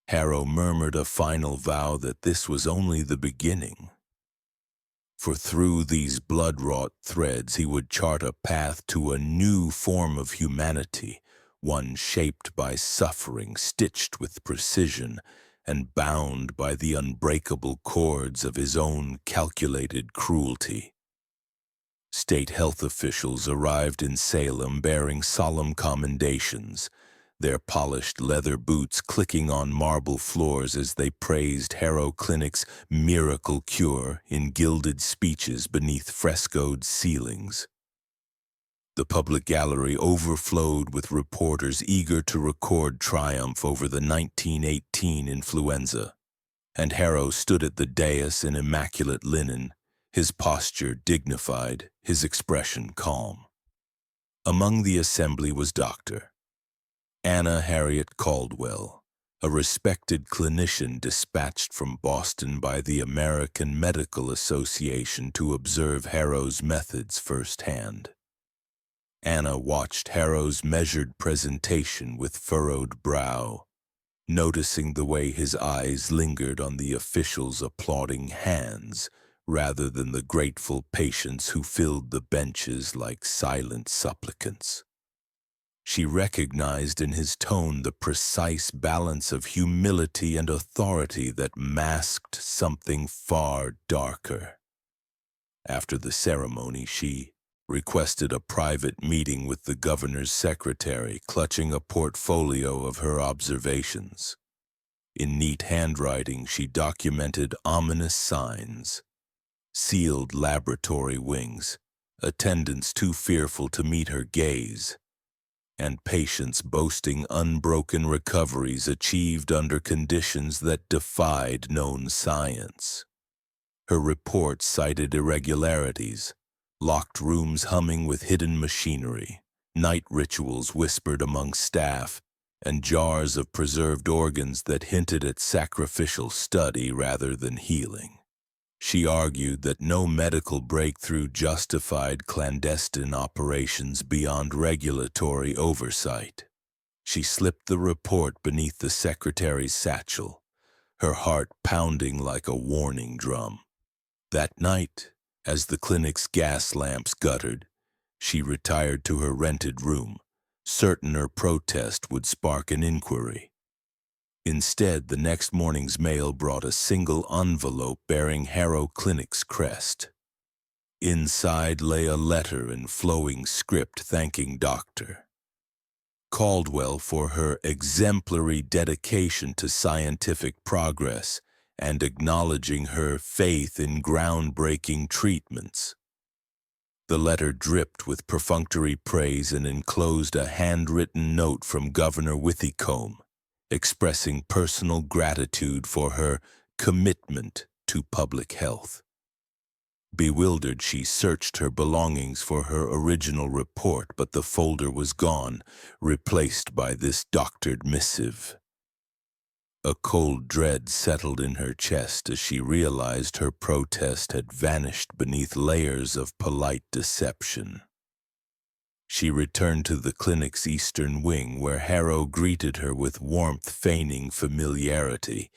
Harrow murmured a final vow that this was only the beginning. For through these blood-wrought threads he would chart a path to a new form of humanity, one shaped by suffering, stitched with precision, and bound by the unbreakable cords of his own calculated cruelty. State health officials arrived in Salem bearing solemn commendations, their polished leather boots clicking on marble floors as they praised Harrow Clinic's miracle cure in gilded speeches beneath frescoed ceilings. The public gallery overflowed with reporters eager to record triumph over the 1918 influenza, and Harrow stood at the dais in immaculate linen, his posture dignified, his expression calm. Among the assembly was Dr. Anna Harriet Caldwell, a respected clinician dispatched from Boston by the American Medical Association to observe Harrow's methods firsthand. Anna watched Harrow's measured presentation with furrowed brow, noticing the way his eyes lingered on the officials' applauding hands rather than the grateful patients who filled the benches like silent supplicants. She recognized in his tone the precise balance of humility and authority that masked something far darker. After the ceremony, she requested a private meeting with the governor's secretary, clutching a portfolio of her observations. In neat handwriting, she documented ominous signs: sealed laboratory wings, attendants too fearful to meet her gaze, and patients boasting unbroken recoveries achieved under conditions that defied known science. Her report cited irregularities, locked rooms humming with hidden machinery, night rituals whispered among staff, and jars of preserved organs that hinted at sacrificial study rather than healing. She argued that no medical breakthrough justified clandestine operations beyond regulatory oversight. She slipped the report beneath the secretary's satchel, her heart pounding like a warning drum. That night, as the clinic's gas lamps guttered, she retired to her rented room, certain her protest would spark an inquiry. Instead, the next morning's mail brought a single envelope bearing Harrow Clinic's crest. Inside lay a letter in flowing script thanking Dr. Caldwell for her exemplary dedication to scientific progress and acknowledging her faith in groundbreaking treatments. The letter dripped with perfunctory praise and enclosed a handwritten note from Governor Whitcomb, expressing personal gratitude for her commitment to public health. Bewildered, she searched her belongings for her original report, but the folder was gone, replaced by this doctored missive. A cold dread settled in her chest as she realized her protest had vanished beneath layers of polite deception. She returned to the clinic's eastern wing, where Harrow greeted her with warmth feigning familiarity,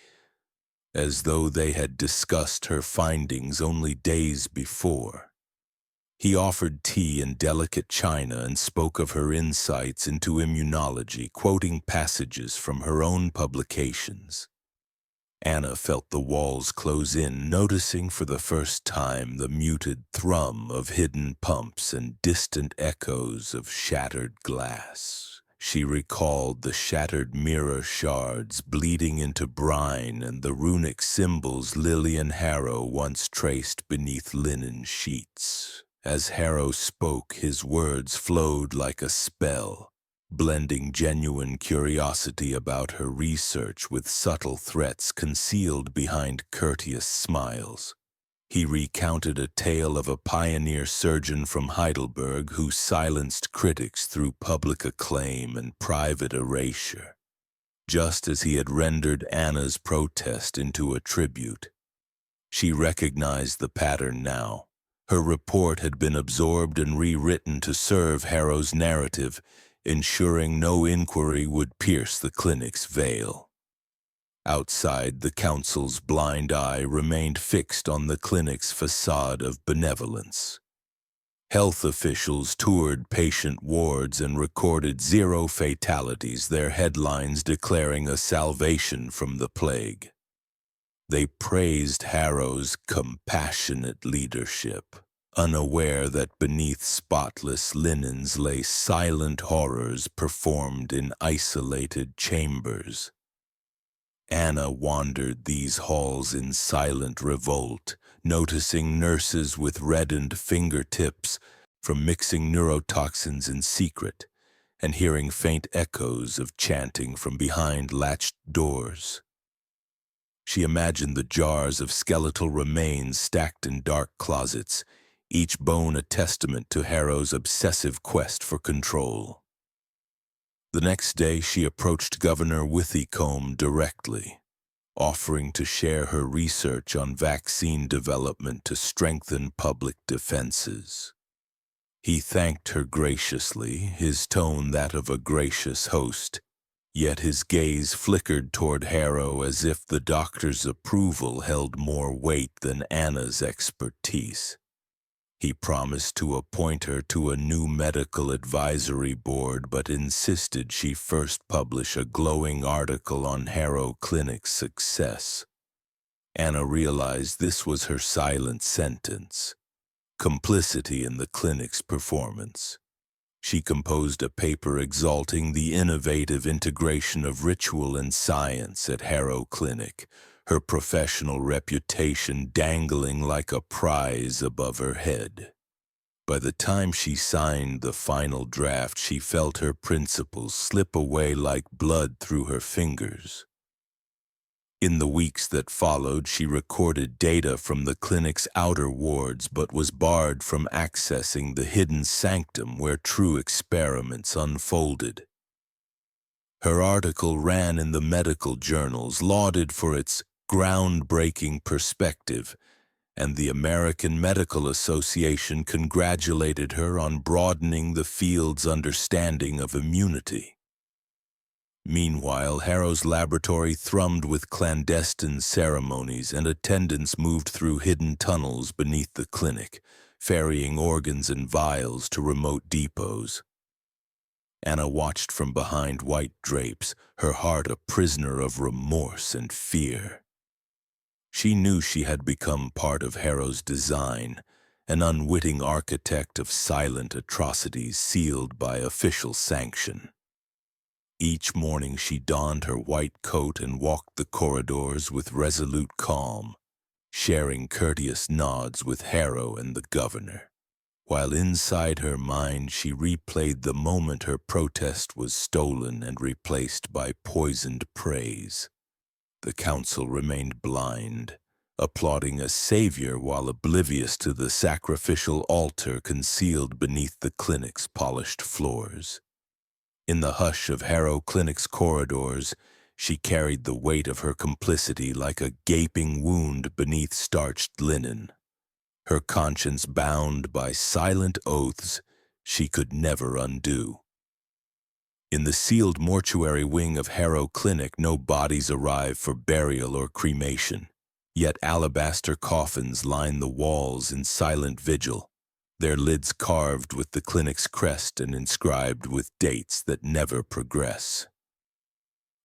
as though they had discussed her findings only days before. He offered tea in delicate china and spoke of her insights into immunology, quoting passages from her own publications. Anna felt the walls close in, noticing for the first time the muted thrum of hidden pumps and distant echoes of shattered glass. She recalled the shattered mirror shards bleeding into brine and the runic symbols Lillian Harrow once traced beneath linen sheets. As Harrow spoke, his words flowed like a spell, blending genuine curiosity about her research with subtle threats concealed behind courteous smiles. He recounted a tale of a pioneer surgeon from Heidelberg who silenced critics through public acclaim and private erasure, just as he had rendered Anna's protest into a tribute. She recognized the pattern now. Her report had been absorbed and rewritten to serve Harrow's narrative, ensuring no inquiry would pierce the clinic's veil. Outside, the council's blind eye remained fixed on the clinic's facade of benevolence. Health officials toured patient wards and recorded 0 fatalities, their headlines declaring a salvation from the plague. They praised Harrow's compassionate leadership, unaware that beneath spotless linens lay silent horrors performed in isolated chambers. Anna wandered these halls in silent revolt, noticing nurses with reddened fingertips from mixing neurotoxins in secret, and hearing faint echoes of chanting from behind latched doors. She imagined the jars of skeletal remains stacked in dark closets, each bone a testament to Harrow's obsessive quest for control. The next day, she approached Governor Whitcomb directly, offering to share her research on vaccine development to strengthen public defenses. He thanked her graciously, his tone that of a gracious host, Yet his gaze flickered toward Harrow as if the doctor's approval held more weight than Anna's expertise. He promised to appoint her to a new medical advisory board, but insisted she first publish a glowing article on Harrow Clinic's success. Anna realized this was her silent sentence: complicity in the clinic's performance. She composed a paper exalting the innovative integration of ritual and science at Harrow Clinic, her professional reputation dangling like a prize above her head. By the time she signed the final draft, she felt her principles slip away like blood through her fingers. In the weeks that followed, she recorded data from the clinic's outer wards but was barred from accessing the hidden sanctum where true experiments unfolded. Her article ran in the medical journals, lauded for its groundbreaking perspective, and the American Medical Association congratulated her on broadening the field's understanding of immunity. Meanwhile, Harrow's laboratory thrummed with clandestine ceremonies, and attendants moved through hidden tunnels beneath the clinic, ferrying organs and vials to remote depots. Anna watched from behind white drapes, her heart a prisoner of remorse and fear. She knew she had become part of Harrow's design, an unwitting architect of silent atrocities sealed by official sanction. Each morning she donned her white coat and walked the corridors with resolute calm, sharing courteous nods with Harrow and the governor, while inside her mind she replayed the moment her protest was stolen and replaced by poisoned praise. The council remained blind, applauding a savior while oblivious to the sacrificial altar concealed beneath the clinic's polished floors. In the hush of Harrow Clinic's corridors, she carried the weight of her complicity like a gaping wound beneath starched linen, her conscience bound by silent oaths she could never undo. In the sealed mortuary wing of Harrow Clinic, no bodies arrive for burial or cremation, yet alabaster coffins line the walls in silent vigil, their lids carved with the clinic's crest and inscribed with dates that never progress.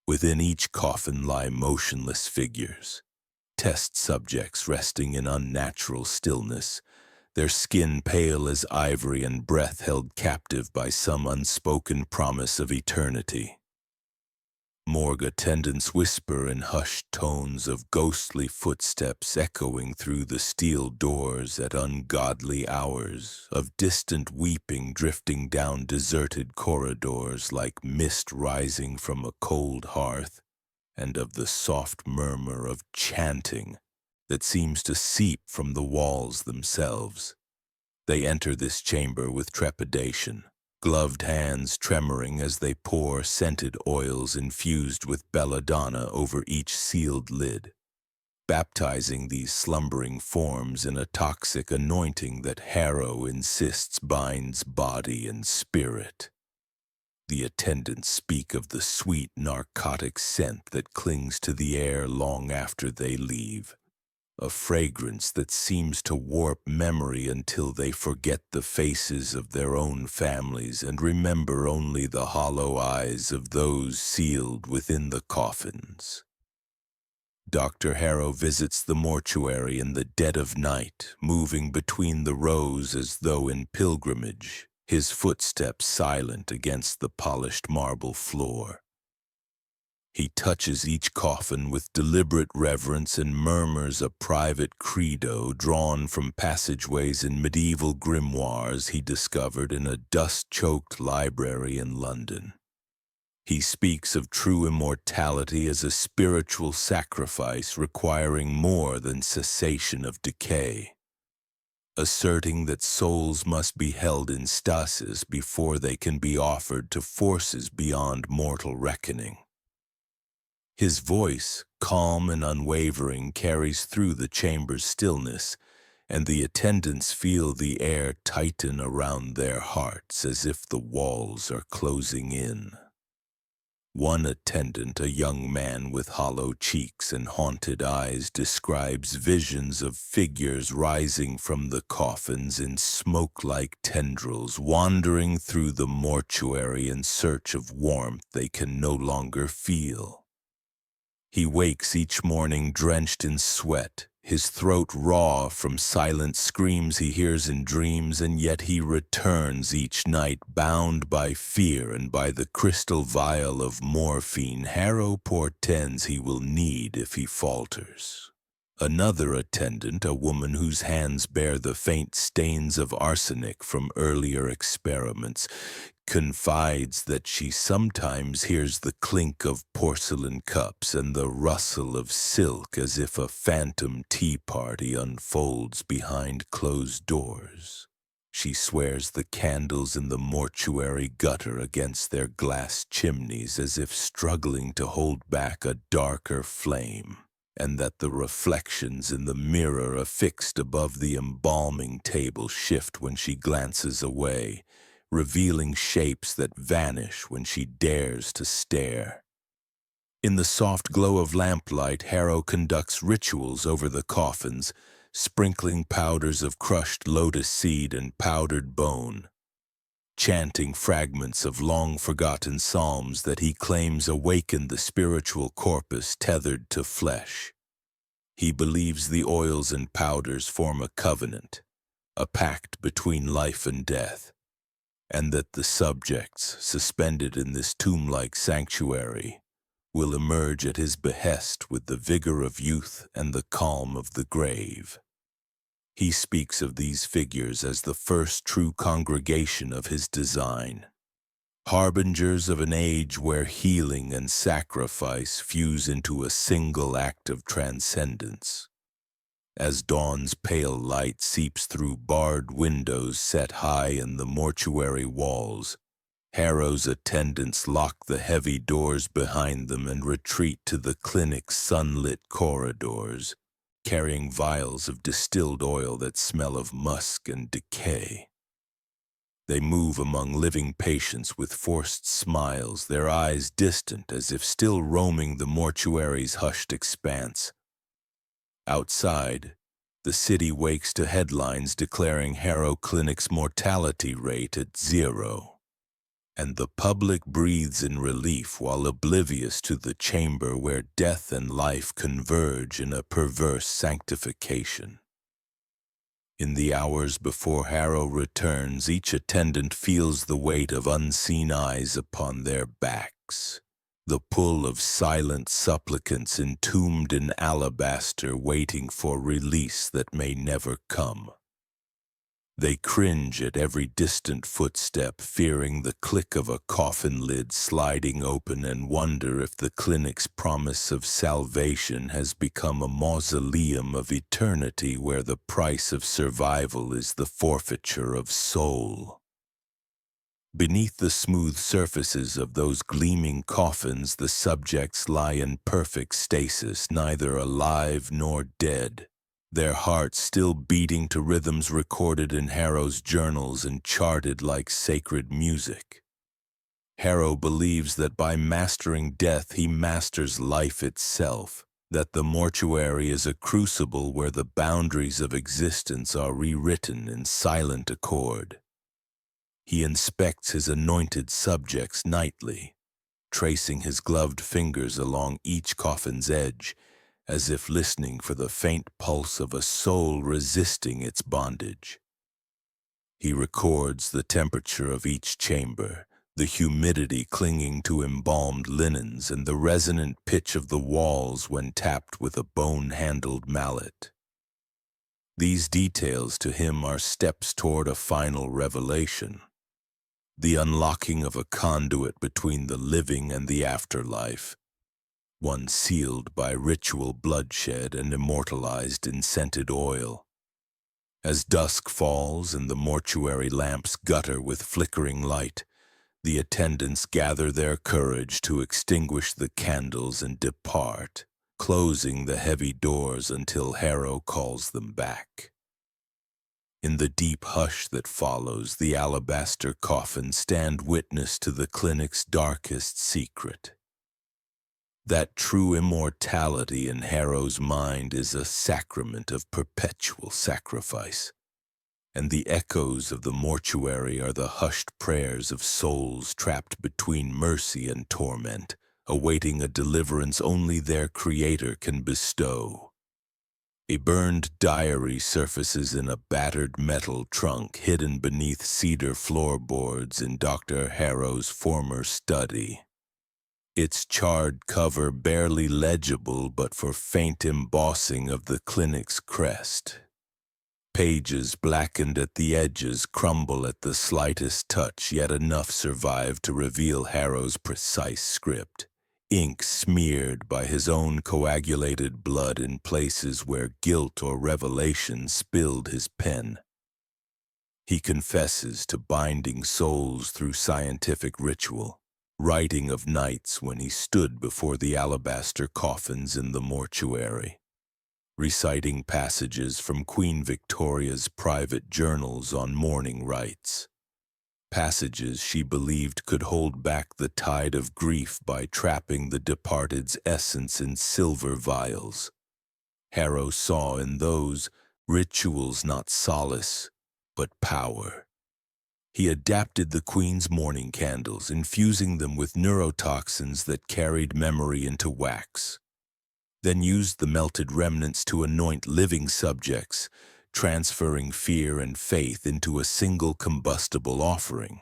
Within each coffin lie motionless figures, test subjects resting in unnatural stillness, their skin pale as ivory and breath held captive by some unspoken promise of eternity. Morgue attendants whisper in hushed tones of ghostly footsteps echoing through the steel doors at ungodly hours, of distant weeping drifting down deserted corridors like mist rising from a cold hearth, and of the soft murmur of chanting that seems to seep from the walls themselves. They enter this chamber with trepidation, gloved hands tremoring as they pour scented oils infused with belladonna over each sealed lid, baptizing these slumbering forms in a toxic anointing that Harrow insists binds body and spirit. The attendants speak of the sweet narcotic scent that clings to the air long after they leave, a fragrance that seems to warp memory until they forget the faces of their own families and remember only the hollow eyes of those sealed within the coffins. Dr. Harrow visits the mortuary in the dead of night, moving between the rows as though in pilgrimage, his footsteps silent against the polished marble floor. He touches each coffin with deliberate reverence and murmurs a private credo drawn from passageways in medieval grimoires he discovered in a dust-choked library in London. He speaks of true immortality as a spiritual sacrifice requiring more than cessation of decay, asserting that souls must be held in stasis before they can be offered to forces beyond mortal reckoning. His voice, calm and unwavering, carries through the chamber's stillness, and the attendants feel the air tighten around their hearts as if the walls are closing in. One attendant, a young man with hollow cheeks and haunted eyes, describes visions of figures rising from the coffins in smoke-like tendrils, wandering through the mortuary in search of warmth they can no longer feel. He wakes each morning drenched in sweat, his throat raw from silent screams he hears in dreams, and yet he returns each night bound by fear and by the crystal vial of morphine Harrow portends he will need if he falters. Another attendant, a woman whose hands bear the faint stains of arsenic from earlier experiments, confides that she sometimes hears the clink of porcelain cups and the rustle of silk as if a phantom tea party unfolds behind closed doors. She swears the candles in the mortuary gutter against their glass chimneys as if struggling to hold back a darker flame, and that the reflections in the mirror affixed above the embalming table shift when she glances away, revealing shapes that vanish when she dares to stare. In the soft glow of lamplight, Harrow conducts rituals over the coffins, sprinkling powders of crushed lotus seed and powdered bone, chanting fragments of long-forgotten psalms that he claims awaken the spiritual corpus tethered to flesh. He believes the oils and powders form a covenant, a pact between life and death, and that the subjects, suspended in this tomb-like sanctuary, will emerge at his behest with the vigor of youth and the calm of the grave. He speaks of these figures as the first true congregation of his design, harbingers of an age where healing and sacrifice fuse into a single act of transcendence. As dawn's pale light seeps through barred windows set high in the mortuary walls, Harrow's attendants lock the heavy doors behind them and retreat to the clinic's sunlit corridors, carrying vials of distilled oil that smell of musk and decay. They move among living patients with forced smiles, their eyes distant as if still roaming the mortuary's hushed expanse. Outside, the city wakes to headlines declaring Harrow Clinic's mortality rate at 0. And the public breathes in relief while oblivious to the chamber where death and life converge in a perverse sanctification. In the hours before Harrow returns, each attendant feels the weight of unseen eyes upon their backs, the pull of silent supplicants entombed in alabaster waiting for release that may never come. They cringe at every distant footstep, fearing the click of a coffin lid sliding open, and wonder if the clinic's promise of salvation has become a mausoleum of eternity where the price of survival is the forfeiture of soul. Beneath the smooth surfaces of those gleaming coffins, the subjects lie in perfect stasis, neither alive nor dead, their hearts still beating to rhythms recorded in Harrow's journals and charted like sacred music. Harrow believes that by mastering death he masters life itself, that the mortuary is a crucible where the boundaries of existence are rewritten in silent accord. He inspects his anointed subjects nightly, tracing his gloved fingers along each coffin's edge, as if listening for the faint pulse of a soul resisting its bondage. He records the temperature of each chamber, the humidity clinging to embalmed linens, and the resonant pitch of the walls when tapped with a bone-handled mallet. These details to him are steps toward a final revelation, the unlocking of a conduit between the living and the afterlife, one sealed by ritual bloodshed and immortalized in scented oil. As dusk falls and the mortuary lamps gutter with flickering light, the attendants gather their courage to extinguish the candles and depart, closing the heavy doors until Harrow calls them back. In the deep hush that follows, the alabaster coffins stand witness to the clinic's darkest secret. That true immortality in Harrow's mind is a sacrament of perpetual sacrifice, and the echoes of the mortuary are the hushed prayers of souls trapped between mercy and torment, awaiting a deliverance only their Creator can bestow. A burned diary surfaces in a battered metal trunk hidden beneath cedar floorboards in Dr. Harrow's former study. Its charred cover barely legible but for faint embossing of the clinic's crest. Pages blackened at the edges crumble at the slightest touch, yet enough survive to reveal Harrow's precise script. Ink smeared by his own coagulated blood in places where guilt or revelation spilled his pen. He confesses to binding souls through scientific ritual, writing of nights when he stood before the alabaster coffins in the mortuary, reciting passages from Queen Victoria's private journals on mourning rites. Passages she believed could hold back the tide of grief by trapping the departed's essence in silver vials. Harrow saw in those rituals not solace, but power. He adapted the Queen's mourning candles, infusing them with neurotoxins that carried memory into wax, then used the melted remnants to anoint living subjects, transferring fear and faith into a single combustible offering.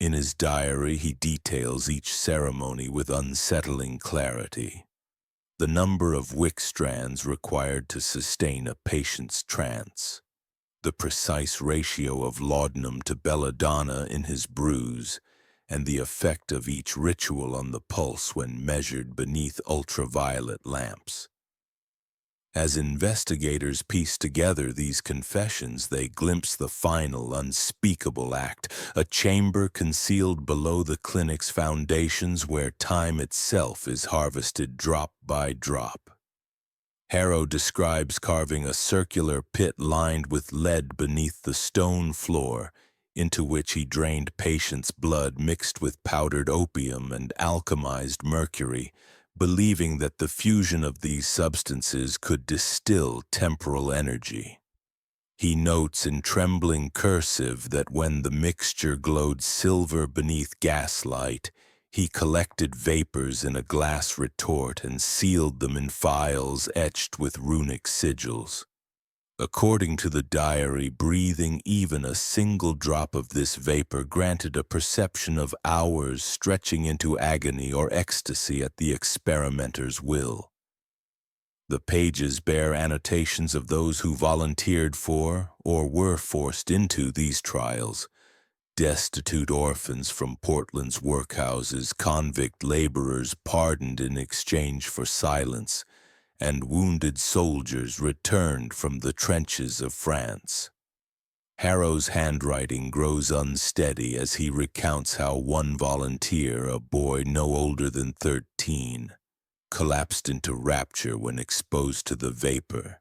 In his diary, he details each ceremony with unsettling clarity. The number of wick strands required to sustain a patient's trance, the precise ratio of laudanum to belladonna in his brews, and the effect of each ritual on the pulse when measured beneath ultraviolet lamps. As investigators piece together these confessions, they glimpse the final, unspeakable act, a chamber concealed below the clinic's foundations where time itself is harvested drop by drop. Harrow describes carving a circular pit lined with lead beneath the stone floor, into which he drained patients' blood mixed with powdered opium and alchemized mercury, believing that the fusion of these substances could distill temporal energy. He notes in trembling cursive that when the mixture glowed silver beneath gaslight, he collected vapors in a glass retort and sealed them in phials etched with runic sigils. According to the diary, breathing even a single drop of this vapor granted a perception of hours stretching into agony or ecstasy at the experimenter's will. The pages bear annotations of those who volunteered for or were forced into these trials: destitute orphans from Portland's workhouses, convict laborers pardoned in exchange for silence, and wounded soldiers returned from the trenches of France. Harrow's handwriting grows unsteady as he recounts how one volunteer, a boy no older than 13, collapsed into rapture when exposed to the vapor,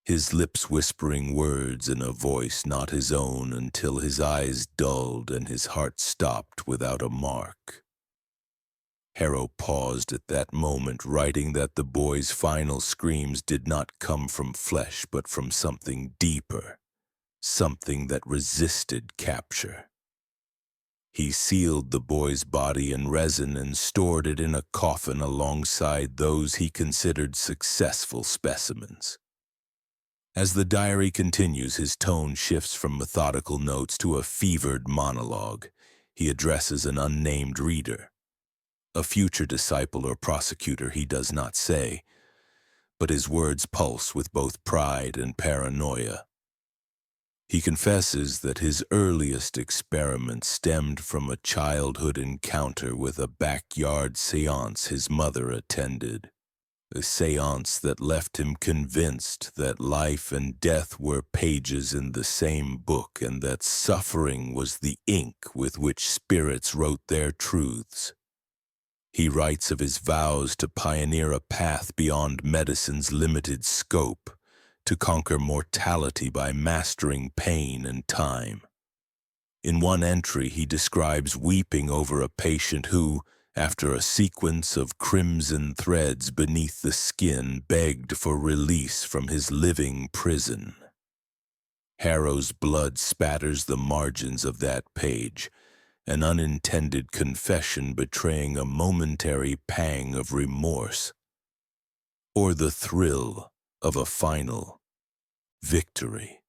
his lips whispering words in a voice not his own until his eyes dulled and his heart stopped without a mark. Harrow paused at that moment, writing that the boy's final screams did not come from flesh but from something deeper, something that resisted capture. He sealed the boy's body in resin and stored it in a coffin alongside those he considered successful specimens. As the diary continues, his tone shifts from methodical notes to a fevered monologue. He addresses an unnamed reader, a future disciple or prosecutor he does not say, but his words pulse with both pride and paranoia. He confesses that his earliest experiment stemmed from a childhood encounter with a backyard séance his mother attended, a séance that left him convinced that life and death were pages in the same book and that suffering was the ink with which spirits wrote their truths. He writes of his vows to pioneer a path beyond medicine's limited scope, to conquer mortality by mastering pain and time. In one entry, he describes weeping over a patient who, after a sequence of crimson threads beneath the skin begged for release from his living prison. Harrow's blood spatters the margins of that page, an unintended confession betraying a momentary pang of remorse, or the thrill of a final victory.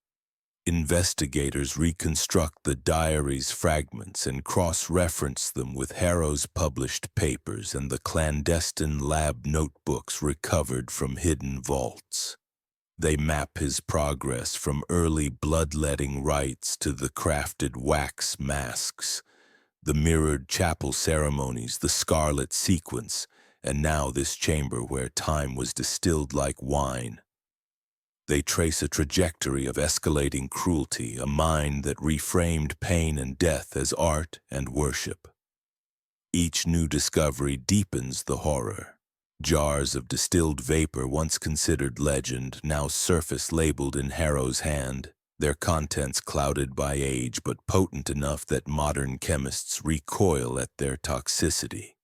Investigators reconstruct the diary's fragments and cross-reference them with Harrow's published papers and the clandestine lab notebooks recovered from hidden vaults. They map his progress from early bloodletting rites to the crafted wax masks, the mirrored chapel ceremonies, the scarlet sequence, and now this chamber where time was distilled like wine. They trace a trajectory of escalating cruelty, a mind that reframed pain and death as art and worship. Each new discovery deepens the horror. Jars of distilled vapor once considered legend now surface labeled in Harrow's hand, their contents clouded by age but potent enough that modern chemists recoil at their toxicity.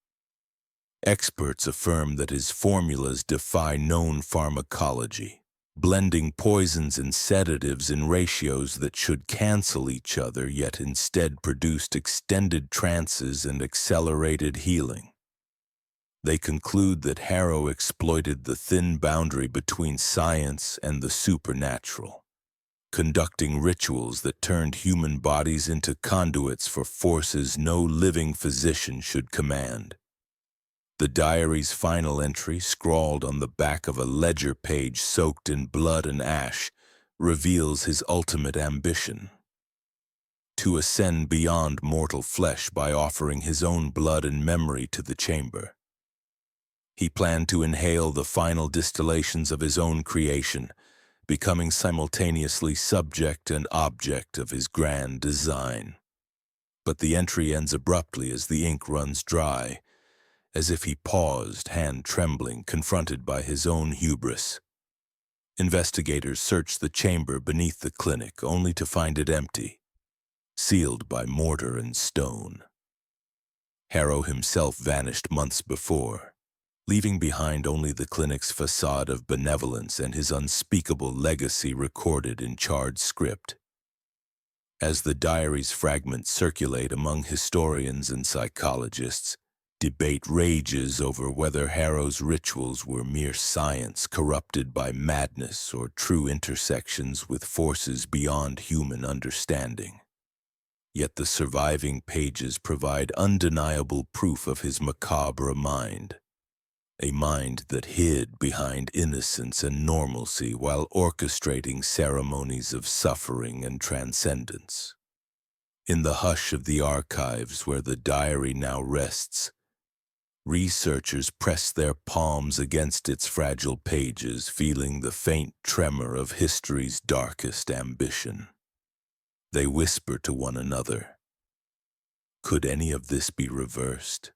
Experts affirm that his formulas defy known pharmacology, blending poisons and sedatives in ratios that should cancel each other yet instead produced extended trances and accelerated healing. They conclude that Harrow exploited the thin boundary between science and the supernatural, conducting rituals that turned human bodies into conduits for forces no living physician should command. The diary's final entry, scrawled on the back of a ledger page soaked in blood and ash, reveals his ultimate ambition: to ascend beyond mortal flesh by offering his own blood and memory to the chamber. He planned to inhale the final distillations of his own creation, becoming simultaneously subject and object of his grand design. But the entry ends abruptly as the ink runs dry, as if he paused, hand trembling, confronted by his own hubris. Investigators search the chamber beneath the clinic, only to find it empty, sealed by mortar and stone. Harrow himself vanished months before, leaving behind only the clinic's facade of benevolence and his unspeakable legacy recorded in charred script. As the diary's fragments circulate among historians and psychologists, debate rages over whether Harrow's rituals were mere science corrupted by madness or true intersections with forces beyond human understanding. Yet the surviving pages provide undeniable proof of his macabre mind, a mind that hid behind innocence and normalcy while orchestrating ceremonies of suffering and transcendence. In the hush of the archives where the diary now rests, researchers press their palms against its fragile pages, feeling the faint tremor of history's darkest ambition. They whisper to one another, could any of this be reversed?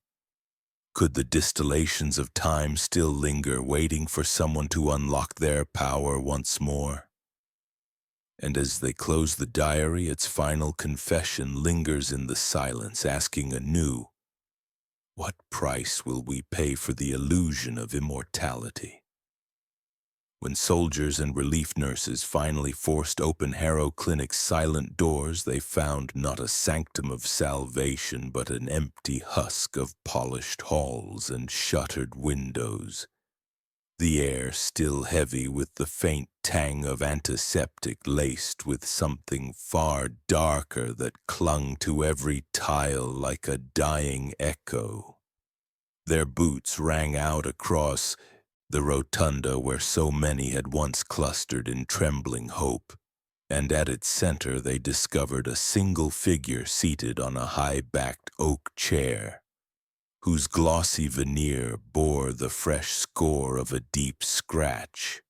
Could the distillations of time still linger, waiting for someone to unlock their power once more? And as they close the diary, its final confession lingers in the silence, asking anew, what price will we pay for the illusion of immortality? When soldiers and relief nurses finally forced open Harrow Clinic's silent doors, they found not a sanctum of salvation, but an empty husk of polished halls and shuttered windows. The air still heavy with the faint tang of antiseptic laced with something far darker that clung to every tile like a dying echo. Their boots rang out across the rotunda where so many had once clustered in trembling hope, and at its center they discovered a single figure seated on a high-backed oak chair, whose glossy veneer bore the fresh score of a deep scratch.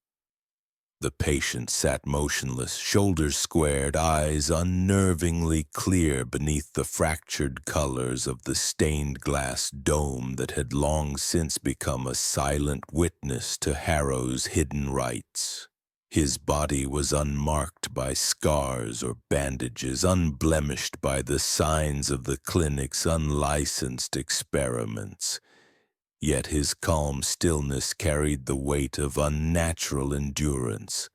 The patient sat motionless, shoulders squared, eyes unnervingly clear beneath the fractured colors of the stained glass dome that had long since become a silent witness to Harrow's hidden rites. His body was unmarked by scars or bandages, unblemished by the signs of the clinic's unlicensed experiments. Yet his calm stillness carried the weight of unnatural endurance.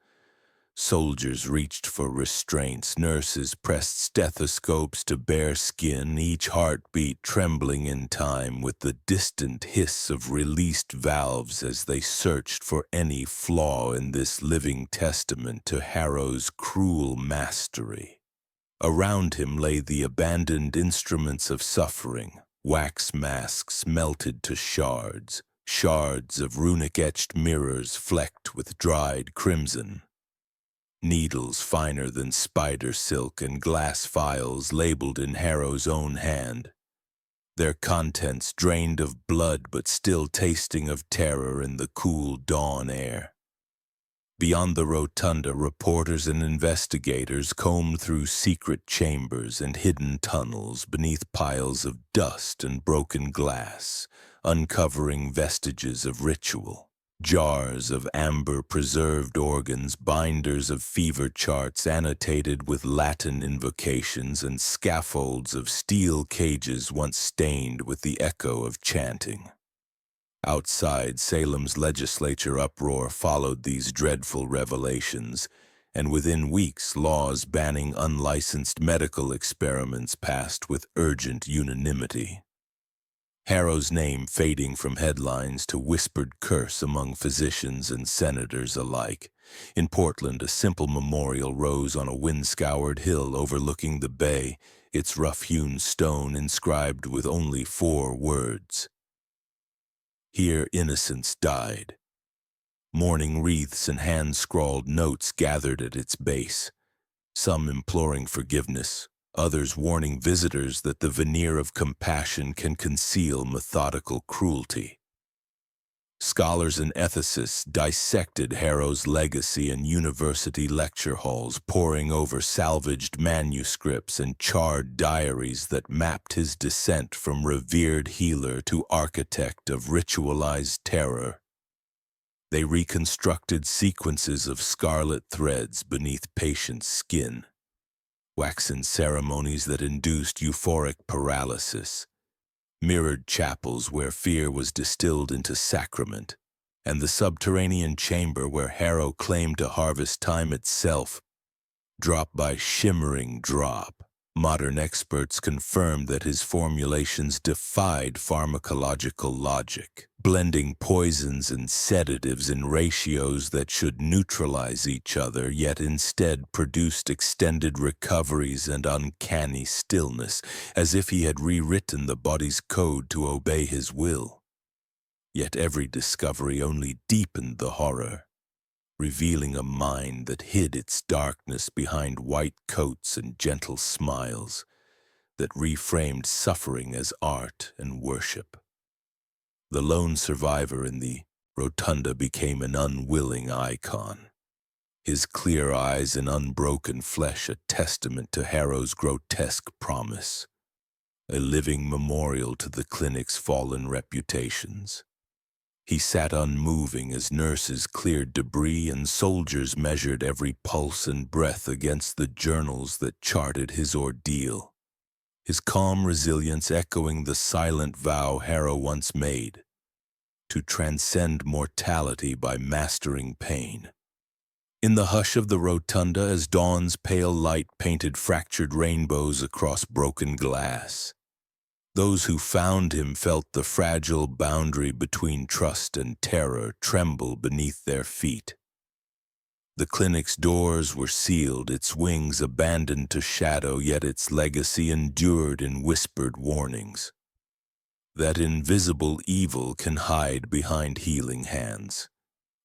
Soldiers reached for restraints, nurses pressed stethoscopes to bare skin, each heartbeat trembling in time with the distant hiss of released valves as they searched for any flaw in this living testament to Harrow's cruel mastery. Around him lay the abandoned instruments of suffering, wax masks melted to shards, shards of runic-etched mirrors flecked with dried crimson. Needles finer than spider silk and glass vials labeled in Harrow's own hand, their contents drained of blood but still tasting of terror in the cool dawn air. Beyond the rotunda, reporters and investigators combed through secret chambers and hidden tunnels beneath piles of dust and broken glass, uncovering vestiges of ritual. Jars of amber-preserved organs, binders of fever charts annotated with Latin invocations, and scaffolds of steel cages once stained with the echo of chanting. Outside, Salem's legislature uproar followed these dreadful revelations, and within weeks laws banning unlicensed medical experiments passed with urgent unanimity. Harrow's name fading from headlines to whispered curse among physicians and senators alike. In Portland, a simple memorial rose on a wind-scoured hill overlooking the bay, its rough-hewn stone inscribed with only 4 words. Here innocents died. Mourning wreaths and hand-scrawled notes gathered at its base, some imploring forgiveness, others warning visitors that the veneer of compassion can conceal methodical cruelty. Scholars and ethicists dissected Harrow's legacy in university lecture halls, poring over salvaged manuscripts and charred diaries that mapped his descent from revered healer to architect of ritualized terror. They reconstructed sequences of scarlet threads beneath patients' skin, waxen ceremonies that induced euphoric paralysis, mirrored chapels where fear was distilled into sacrament, and the subterranean chamber where Harrow claimed to harvest time itself, drop by shimmering drop. Modern experts confirmed that his formulations defied pharmacological logic, blending poisons and sedatives in ratios that should neutralize each other, yet instead produced extended recoveries and uncanny stillness, as if he had rewritten the body's code to obey his will. Yet every discovery only deepened the horror, revealing a mind that hid its darkness behind white coats and gentle smiles, that reframed suffering as art and worship. The lone survivor in the rotunda became an unwilling icon, his clear eyes and unbroken flesh a testament to Harrow's grotesque promise, a living memorial to the clinic's fallen reputations. He sat unmoving as nurses cleared debris and soldiers measured every pulse and breath against the journals that charted his ordeal, his calm resilience echoing the silent vow Harrow once made, to transcend mortality by mastering pain. In the hush of the rotunda, as dawn's pale light painted fractured rainbows across broken glass, those who found him felt the fragile boundary between trust and terror tremble beneath their feet. The clinic's doors were sealed, its wings abandoned to shadow, yet its legacy endured in whispered warnings. That invisible evil can hide behind healing hands,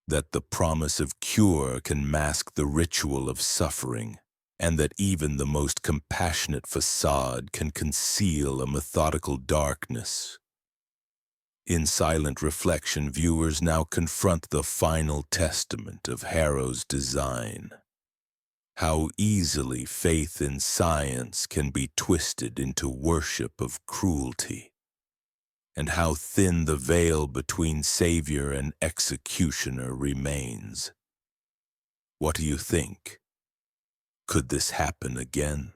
that the promise of cure can mask the ritual of suffering, and that even the most compassionate facade can conceal a methodical darkness. In silent reflection, viewers now confront the final testament of Harrow's design. How easily faith in science can be twisted into worship of cruelty, and how thin the veil between savior and executioner remains. What do you think? Could this happen again?